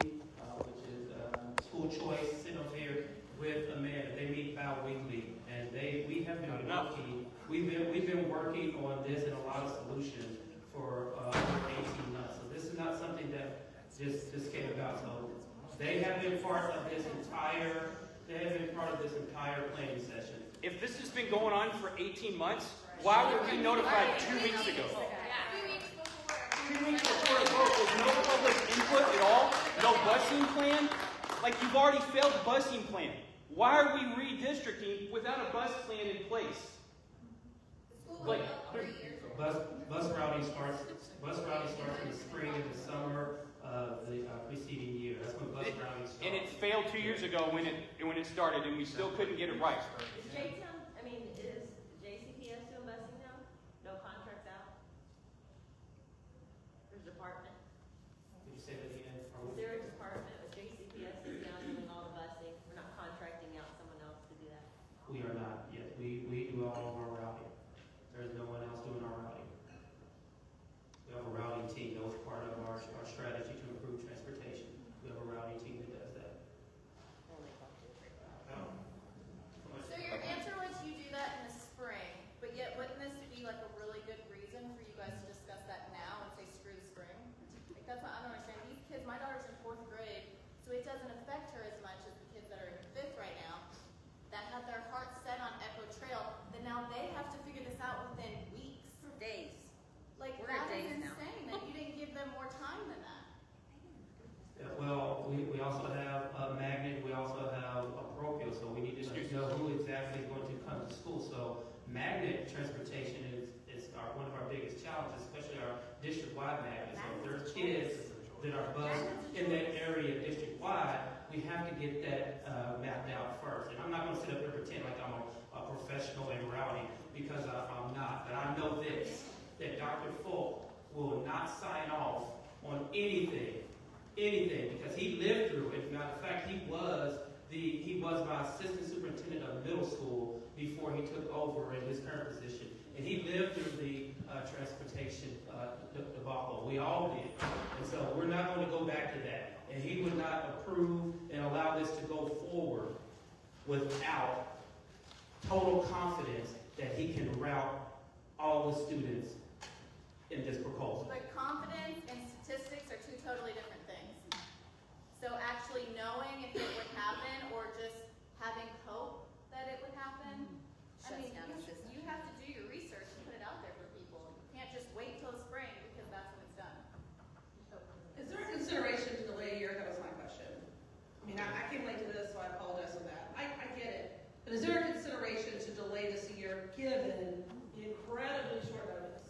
which is School Choice, sitting over here with Amanda. They meet bi-weekly, and we have been working. We've been working on this and a lot of solutions for over 18 months. So this is not something that just came about. So they have been part of this entire. They have been part of this entire planning session. If this has been going on for 18 months, why were we notified 2 weeks ago? 2 weeks before the vote, there's no public input at all? No busing plan? Like, you've already failed the busing plan. Why are we redistricting without a bus plan in place? Like, Bus routing starts in the spring and the summer of the preceding year. That's when bus routing starts. and it failed 2 years ago when it started, and we still couldn't get it right. Is JCPS doing busing now? No contracts out? There's a department? Did you say that again? Is there a department with JCPS is now doing all the busing? We're not contracting out someone else to do that? We are not yet. We do all of our routing. There's no one else doing our routing. We have a routing team. That was part of our strategy to improve transportation. We have a routing team that does that. So your answer was you do that in the spring, but yet wouldn't this be like a really good reason for you guys to discuss that now and say screw the spring? Like that's what I don't understand. These kids, my daughter's in 4th grade, so it doesn't affect her as much as the kids that are in 5th right now that have their hearts set on Echo Trail, that now they have to figure this out within weeks. Days. Like We're that at is days now. insane that you didn't give them more time than that. Yeah, well, we also have a magnet. We also have a parochial. So we need to know who exactly is going to come to school. So magnet transportation is one of our biggest challenges, especially our district-wide magnet. So if there's kids that are bused in that area district-wide, we have to get that mapped out first. And I'm not going to sit up here and pretend like I'm a professional in routing because I'm not. But I know this, that Dr. Folk will not sign off on anything, because he lived through it. As a matter of fact, he was my assistant superintendent of middle school before he took over in his current position. And he lived through the transportation debacle. We all did. And so we're not going to go back to that. And he would not approve and allow this to go forward without total confidence that he can route all the students in this proposal. But confidence and statistics are two totally different things. So actually knowing if it would happen or just having hope that it would happen, I mean, you have to do your research and put it out there for people. You can't just wait till the spring because that's when it's done. Is there a consideration to delay a year? That was my question. I mean, I came late to this, so I apologize for that. I get it. But is there a consideration to delay this a year, given the incredibly short notice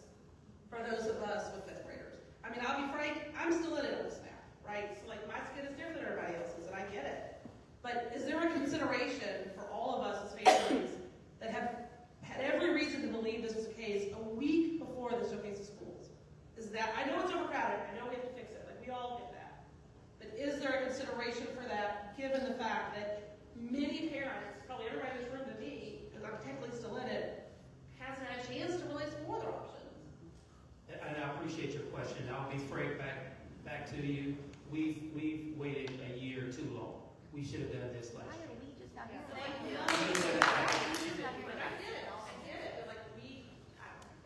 for those of us with 5th graders? I mean, I'll be frank, I'm still in this now, right? So, like, my skin is different than everybody else's, and I get it. But is there a consideration for all of us as families that have had every reason to believe this was the case a week before the showcase of schools? Is that, I know it's overcrowded, I know we have to fix it, like, we all get that. But is there a consideration for that, given the fact that many parents, probably everybody in this room to me, because I'm technically still in it, hasn't had a chance to really explore their options? And I appreciate your question. I'll be straight back to you. We've waited a year too long. We should have done this last year. We just got here. Thank you. I get it. But like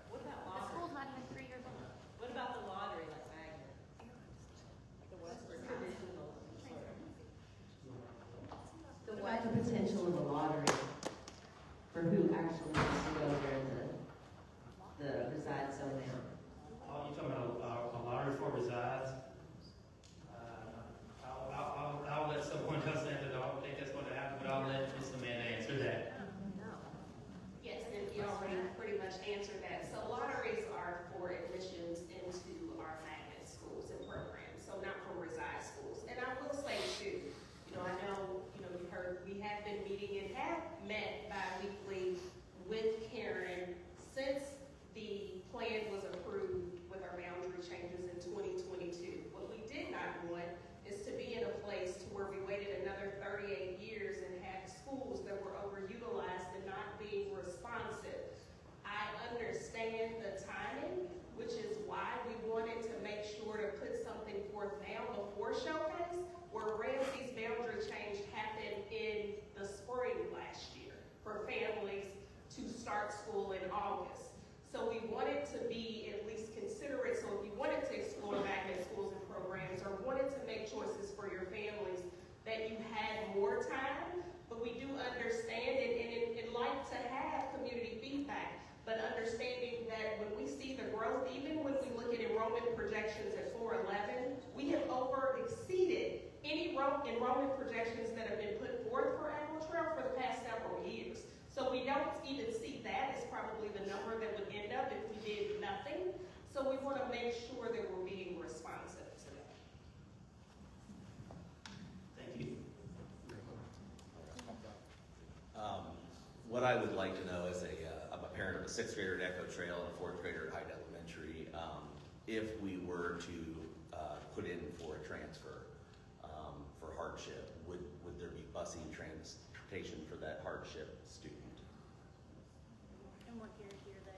what about The lottery? school's not even 3 years old. What about the lottery, like magnet? Like the Westford traditional. What about the potential of a lottery for who actually wants to go where the resides zone now? Oh, you're talking about a lottery for resides? I'll let someone else answer. I don't think that's going to happen, but I'll let Ms. Amanda answer. don't even see that as probably the number that would end up if we did nothing. So we want to make sure that we're being responsive to that. Thank you. What I would like to know as I'm a parent of a 6th grader at Echo Trail and a 4th grader at Hyde Elementary, if we were to put in for a transfer for hardship, would there be busing transportation for that hardship student? And what guarantee are they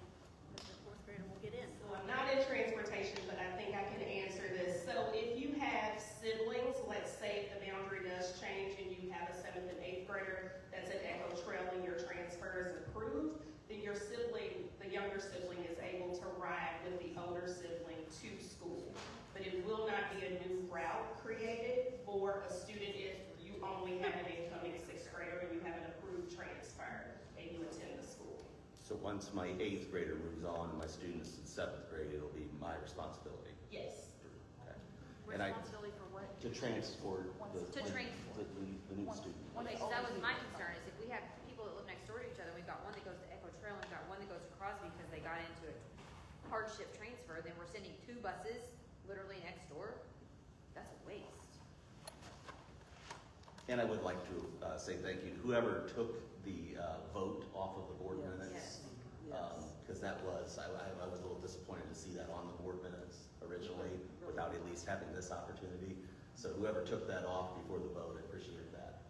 that the 4th grader will get in? So I'm not in transportation, but I think I can answer this. So if you have siblings, let's say if the boundary does change and you have a 7th and 8th grader that's at Echo Trail and your transfer is approved, then your sibling, the younger sibling, is able to ride with the older sibling to school. But it will not be a new route created for a student if you only have an incoming 6th grader and you have an approved transfer and you attend the school. So once my 8th grader moves on and my student's in 7th grade, it'll be my responsibility. Yes. Okay. And Responsibility for what? to transport the To transport. the new student. Okay, so that was my concern, is if we have people that live next door to each other, we've got one that goes to Echo Trail and we've got one that goes to Crosby because they got into a hardship transfer, then we're sending 2 buses literally next door. That's a waste. And I would like to say thank you to whoever took the vote off of the board minutes. Because that was, I was a little disappointed to see that on the board minutes originally without at least having this opportunity. So whoever took that off before the vote, I appreciate that.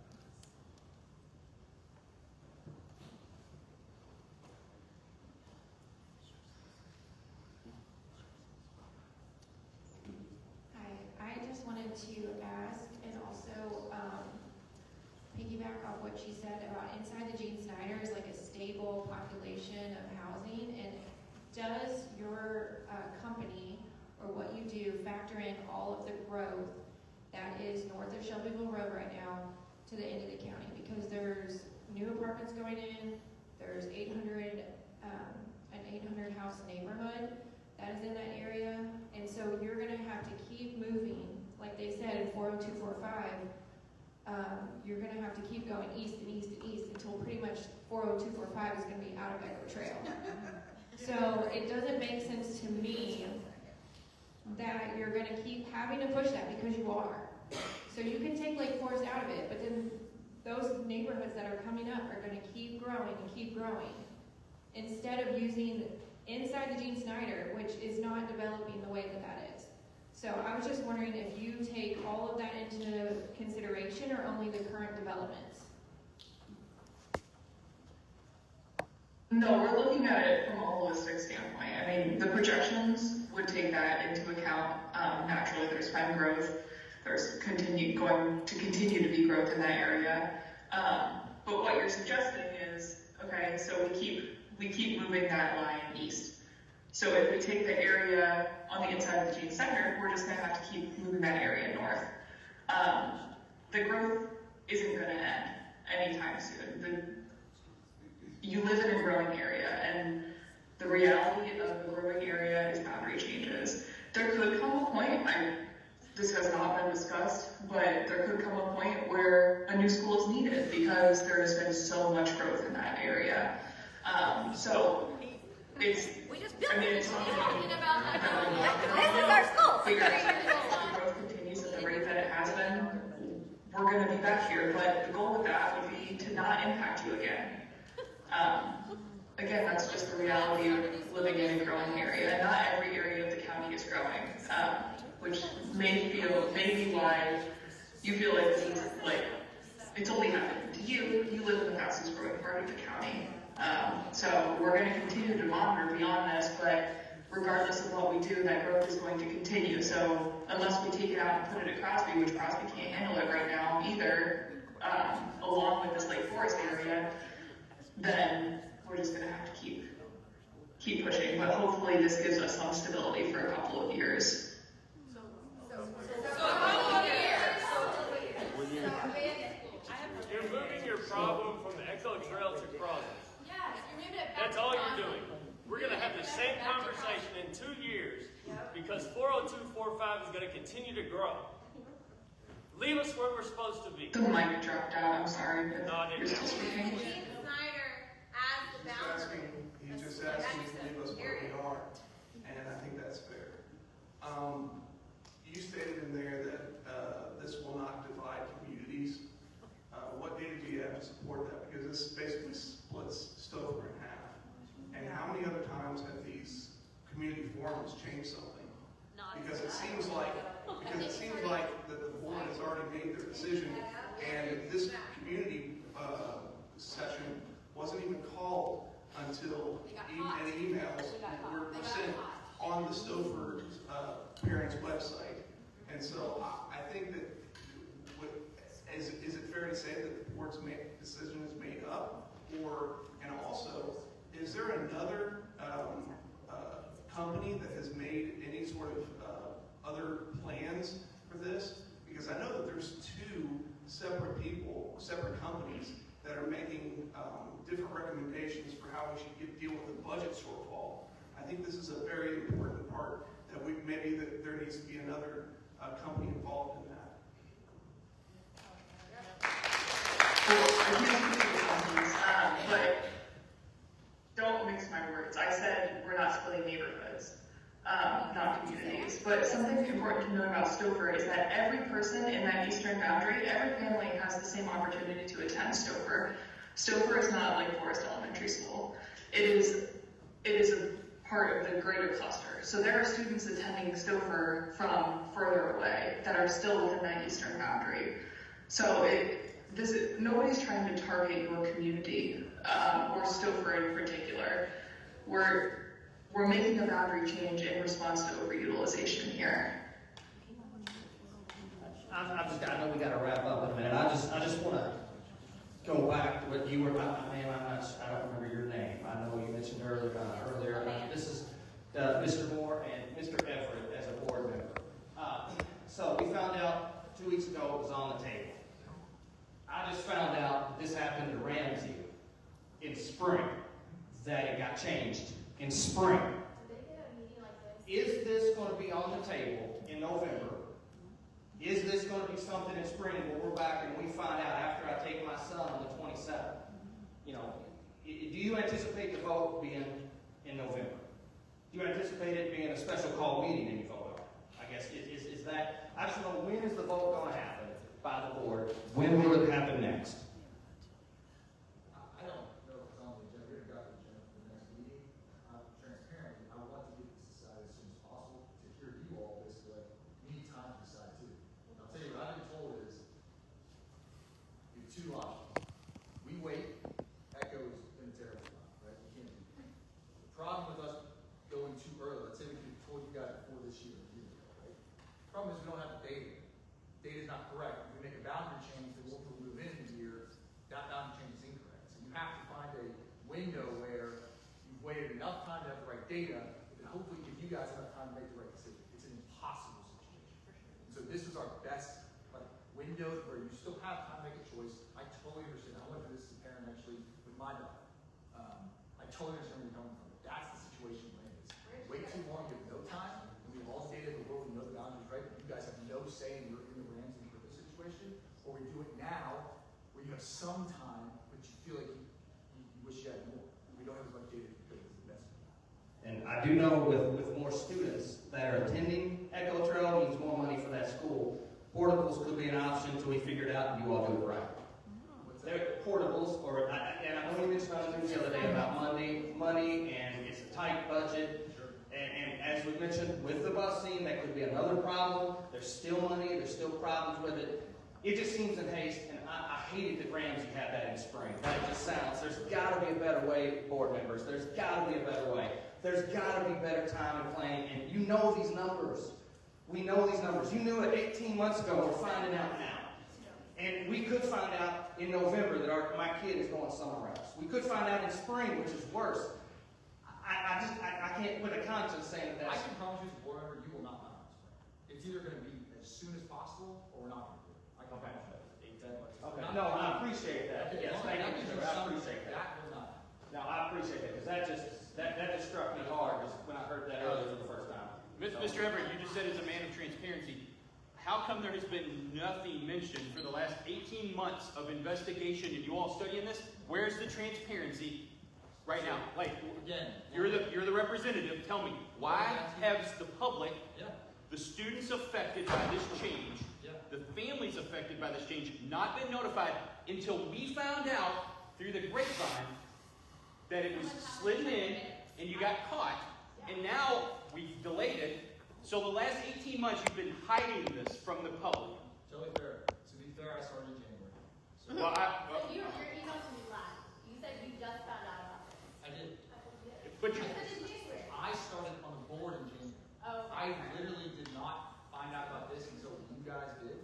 Hi, I just wanted to ask and also piggyback off what she said about inside the Gene Snyder is like a stable population of housing. And does your company or what you do factor in all of the growth that is north of Shelbyville Road right now to the end of the county? Because there's new apartments going in, there's an 800 house neighborhood that is in that area, and so you're going to have to keep moving. Like they said in 40245, you're going to have to keep going east and east and east until pretty much 40245 is going to be out of Echo Trail. So it doesn't make sense to me that you're going to keep having to push that, because you are. So you can take Lake Forest out of it, but then those neighborhoods that are coming up are going to keep growing and keep growing, instead of using inside the Gene Snyder, which is not developing the way that that is. So I was just wondering if you take all of that into consideration or only the current developments? No, we're looking at it from a holistic standpoint. I mean, the projections would take that into account. Naturally, there's been growth. There's going to continue to be growth in that area. But what you're suggesting is, okay, so we keep moving that line east. So if we take the area on the inside of the Gene Center, we're just going to have to keep moving that area north. The growth isn't going to end anytime soon. You live in a growing area, and the reality of the growing area is boundary changes. There could come a point, this has not been discussed, but there could come a point where a new school is needed because there has been so much growth in that area. So it's, I mean, it's something Talking about that. This is our school. figure out if the growth continues at the rate that it has been, we're going to be back here. But the goal with that would be to not impact you again. Again, that's just the reality of living in a growing area. And not every area of the county is growing, which may be why you feel like this is like, it's only happening to you. You live in the fastest growing part of the county. So we're going to continue to monitor beyond this, but regardless of what we do, that growth is going to continue. So unless we take it out and put it at Crosby, which Crosby can't handle it right now either, along with this Lake Forest area, then we're just going to have to keep pushing. But hopefully this gives us some stability for a couple of years. You're moving your problem from the Echo Trail to Crosby. Yeah, you're moving it back. That's all you're doing. We're going to have the same conversation in 2 years because 40245 is going to continue to grow. Leave us where we're supposed to be. The mic dropped out, I'm sorry. No, I didn't. Gene Snyder, as He's just asking to leave us where we are, and I think that's fair. You stated in there that this will not divide communities. What data do you have to support that? Because this basically splits Stover in half. And how many other times have these community forums changed something? Because it seems like that the board has already made their decision, and this community session wasn't even called until any emails were sent on the Stover parents' website. And so I think that, is it fair to say that the board's decision is made up? And also, is there another company that has made any sort of other plans for this? Because I know that there's two separate companies that are making different recommendations for how we should deal with the budget shortfall. I think this is a very important part that there needs to be another company involved in that. Well, I can't speak for the companies, but don't mix my words. I said we're not splitting neighborhoods, not communities. But something important to know about Stover is that every person in that eastern boundary, every family has the same opportunity to attend Stover. Stover is not like Forest Elementary School. It is a part of the greater cluster. So there are students attending Stover from further away that are still within that eastern boundary. So nobody's trying to target your community or Stover in particular. We're making a boundary change in response to overutilization here. I know we got to wrap up in a minute. I just want to go back to what you were. I don't remember your name. I know you mentioned earlier. This is Mr. Moore and Mr. Everett as a board member. So we found out 2 weeks ago it was on the table. I just found out this happened to Ramsey in spring, that it got changed in spring. Is this going to be on the table in November? Is this going to be something in spring where we're back and we find out after I take my son on the 27th? Do you anticipate the vote being in November? Do you anticipate it being a special call meeting and you vote on it? I guess, is that, I just want to know, when is the vote going to happen by the board? When will it happen next? I don't know if it's on the agenda. We haven't got the agenda for the next meeting. Transparently, I want to get this decided as soon as possible to hear you all this, but we need time to decide too. I'll tell you what I've been told is you have two options. We wait. Echo's been a terrible time, right? You can't do that. The problem with us going too early, let's say we could have told you guys before this year, right? The problem is we don't have the data. Data is not correct. If we make a boundary change that won't move in a year, that boundary change is incorrect. So you have to find a window where you've waited enough time to have the right data, and hopefully give you guys enough time to make the right decision. It's an impossible situation. And so this is our best window where you still have time to make a choice. I totally understand. I went through this as a parent actually with my daughter. I totally understand where you're coming from. That's the situation we're in. Wait too long, you have no time, and we have all the data in the world, we know the boundaries, right? But you guys have no say in the Ramsey for this situation, or we do it now where you have some time, but you feel like you wish you had more. We don't have as much data because it's the best. And I do know with more students that are attending Echo Trail means more money for that school. Portables could be an option until we figure it out and you all do it right. They're portables, and I know you mentioned on the news the other day about money, and it's a tight budget. And as we mentioned, with the busing, that could be another problem. There's still money, there's still problems with it. It just seems in haste, and I hated that Ramsey had that in spring. That just sounds, there's got to be a better way, board members. There's got to be a better way. There's got to be better time and planning, and you know these numbers. We know these numbers. You knew it 18 months ago. We're finding out now. And we could find out in November that my kid is going somewhere else. We could find out in spring, which is worse. I can't put a conscience saying that. I can promise you as a board member, you will not find out in spring. It's either going to be as soon as possible, or we're not going to do it. I can promise you that. Okay. No, I appreciate that. Yes, thank you, sir. I appreciate that. No, I appreciate that, because that just struck me hard when I heard that earlier for the first time. Mr. Everett, you just said as a man of transparency, how come there has been nothing mentioned for the last 18 months of investigation and you all studying this? Where's the transparency Right now, like, Again, you're the representative, tell me, why has the public, the students affected by this change, the families affected by this change, not been notified until we found out through the grapevine that it was slid in and you got caught, and now we've delayed it. So the last 18 months you've been hiding this from the public. Totally fair. To be fair, I started in January. So Well, So your email to me last. You said you just found out about this. I did. But you, I said in January. I started on the board in January. Oh, I literally did not find out about this until you guys did.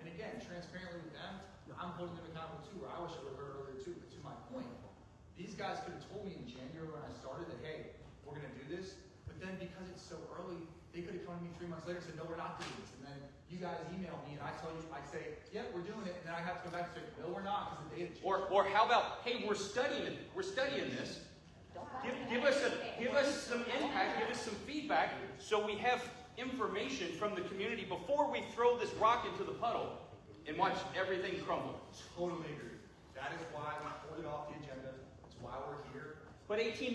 And again, transparently with them, I'm holding them accountable too, or I wish I would have heard earlier too. But to my point, these guys could have told me in January when I started that, hey, we're going to do this. But then because it's so early, they could have come to me 3 months later and said, no, we're not doing this. And then you guys email me and I tell you, I say, yeah, we're doing it. And then I have to come back and say, no, we're not, because the data changed. or how about, hey, we're studying this. Give us some impact, give us some feedback, so we have information from the community before we throw this rock into the puddle and watch everything crumble. Totally agree. That is why we pulled it off the agenda. That's why we're here. But 18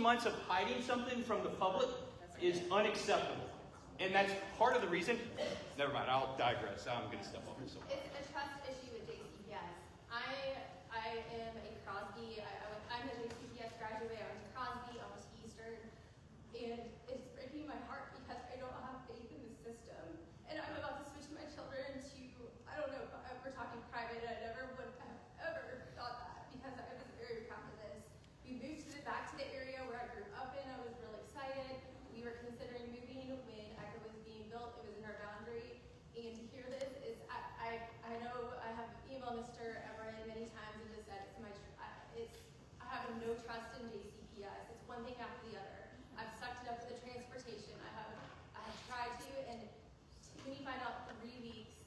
months of hiding something from the public is unacceptable. And that's part of the reason. Never mind, I'll digress. I'm going to step over this. it's a trust issue with JCPS. I am a Crosby. I'm a JCPS graduate. I went to Crosby, almost Eastern, and it's breaking my heart because I don't have faith in the system. And I'm about to switch my children to, I don't know, we're talking private. I never would have ever thought that because I was very proud of this. We moved back to the area where I grew up in. I was really excited. We were considering moving when ECHO was being built. It was in our boundary. And to hear this is, I know I have emailed Mr. Everett many times and just said I have no trust in JCPS. It's one thing after the other. I've sucked it up with the transportation. I have tried to, and when you find out 3 weeks,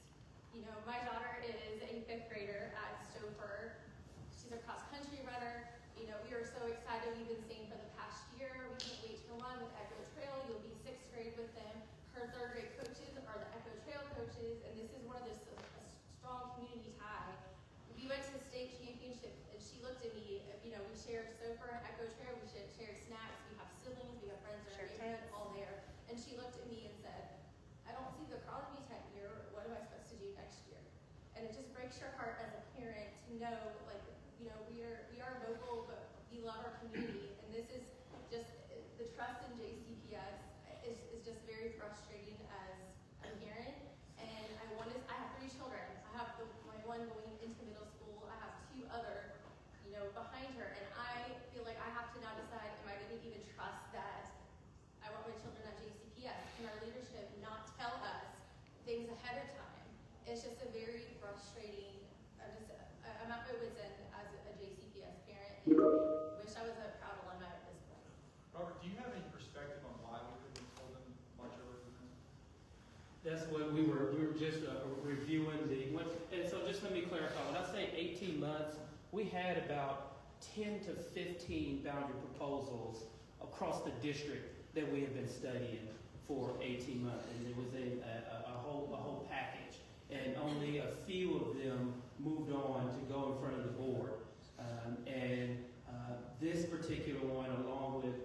you know, my daughter is a 5th grader at Stouffer. She's a cross-country runner. You know, we are so excited. We've been saying for the past year, we can't wait to run with Echo Trail. You'll be 6th grade with them. Her 3rd grade coaches are the Echo Trail coaches, and this is one of those a strong community tie. We went to the state championship, and she looked at me. You know, we shared Stouffer and Echo Trail. We shared snacks. We have siblings. We have friends that are neighborhood, all there. And she looked at me and said, "I don't see the Crosby tent here. What am I supposed to do next year?" And it just breaks your heart as a parent to know, like, you know, we are local, but we love our community, and this is just the trust in JCPS is just very frustrating as a parent. And I have 3 children. I have my one going into middle school. I have 2 other, you know, behind her, and I feel like I have to now decide: am I going to even trust that I want my children at JCPS? Can our leadership not tell us things ahead of time? It's just a very frustrating. I'm at my wit's end as a JCPS parent, and wish I was a proud alumni at this point. Robert, do you have any perspective on why we couldn't have told them much earlier than this? That's what we were just reviewing and so just let me clarify. When I say 18 months, we had about 10 to 15 boundary proposals across the district that we have been studying for 18 months, and it was a whole package, and only a few of them moved on to go in front of the board. This particular one, along with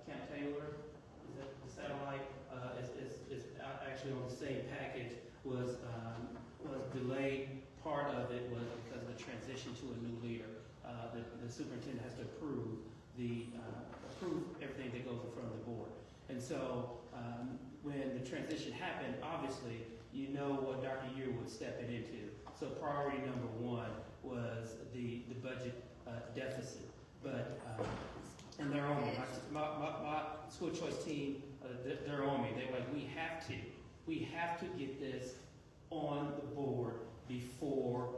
Camp Taylor, is that the satellite, is actually on the same package, was delayed. Part of it was because of the transition to a new leader. The superintendent has to approve everything that goes in front of the board. And so when the transition happened, obviously, you know what Dr. Yearwood stepping into. So priority number 1 was the budget deficit. But, and they're on me. My school choice team, they're on me. They're like, we have to get this on the board before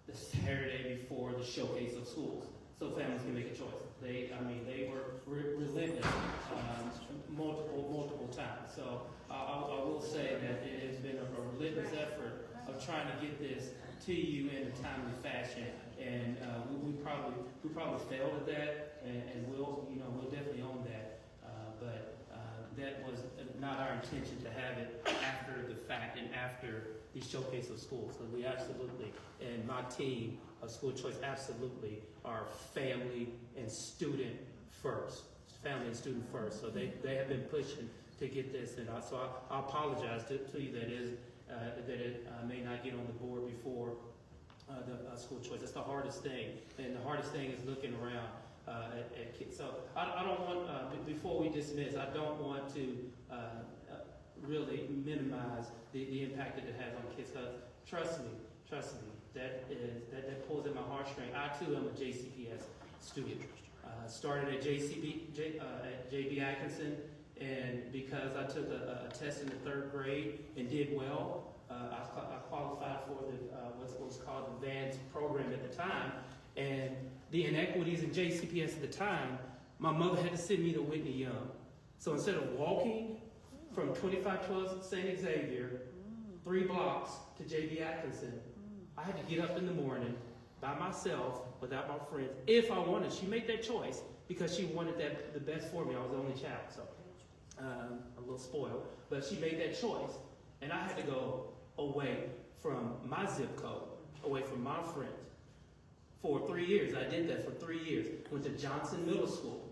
the Saturday before the showcase of schools, so families can make a choice. They were relentless multiple times. So I will say that it has been a relentless effort of trying to get this to you in a timely fashion, and we probably failed at that, and we'll definitely own that. But that was not our intention to have it after the fact and after the showcase of schools. So we absolutely, and my team of School Choice absolutely are family and student first. Family and student first. So they have been pushing to get this, and so I apologize to you that it may not get on the board before the school choice. That's the hardest thing, and the hardest thing is looking around at kids. So I don't want, before we dismiss, I don't want to really minimize the impact that it has on kids. Because trust me, that pulls at my heartstring. I too am a JCPS student. Started at JB Atkinson, and because I took a test in the 3rd grade and did well, I qualified for the what was called advanced program at the time. And the inequities in JCPS at the time, my mother had to send me to Whitney Young. So instead of walking from 2512 St. Xavier, 3 blocks to JB Atkinson, I had to get up in the morning by myself, without my friends, if I wanted. She made that choice because she wanted the best for me. I was the only child, so a little spoiled. But she made that choice, and I had to go away from my zip code, away from my friends, for 3 years. I did that for 3 years. Went to Johnson Middle School.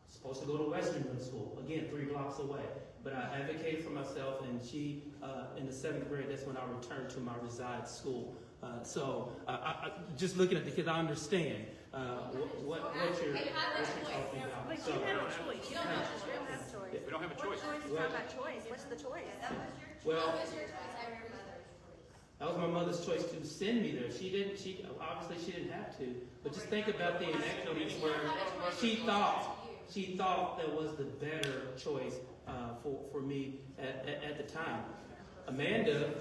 Supposed to go to Western Middle School, again, 3 blocks away. But I advocated for myself, and she, in the 7th grade, that's when I returned to my reside school. So I just looking at the kids, I understand what you're talking about. But So, you have a choice. You don't have a choice. We don't have a choice. It's not about choice. What's the choice? well, that was my mother's choice to send me there. She obviously she didn't have to. But just think about the inequities where she thought that was the better choice for me at the time. Amanda,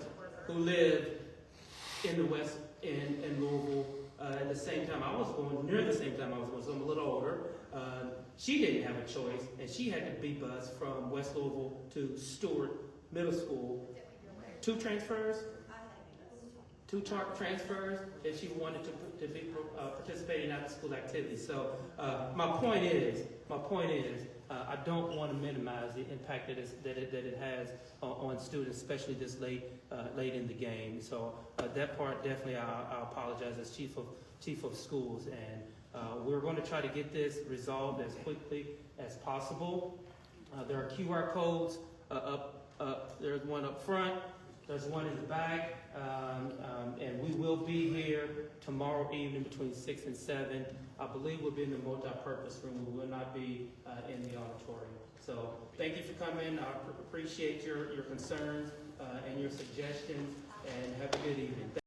who lived in the West in Louisville at the same time I was going, near the same time I was going, so I'm a little older. She didn't have a choice, and she had to be bused from West Louisville to Stewart Middle School. 2 transfers, 2 transfers if she wanted to be participating in after-school activities. So my point is, I don't want to minimize the impact that it has on students, especially this late in the game. So that part definitely I apologize as chief of schools, and we're going to try to get this resolved as quickly as possible. There are QR codes up. There's one up front. There's one in the back, and we will be here tomorrow evening between 6 and 7. I believe we'll be in the multi-purpose room. We will not be in the auditorium. So thank you for coming. I appreciate your concerns and your suggestions, and have a good evening.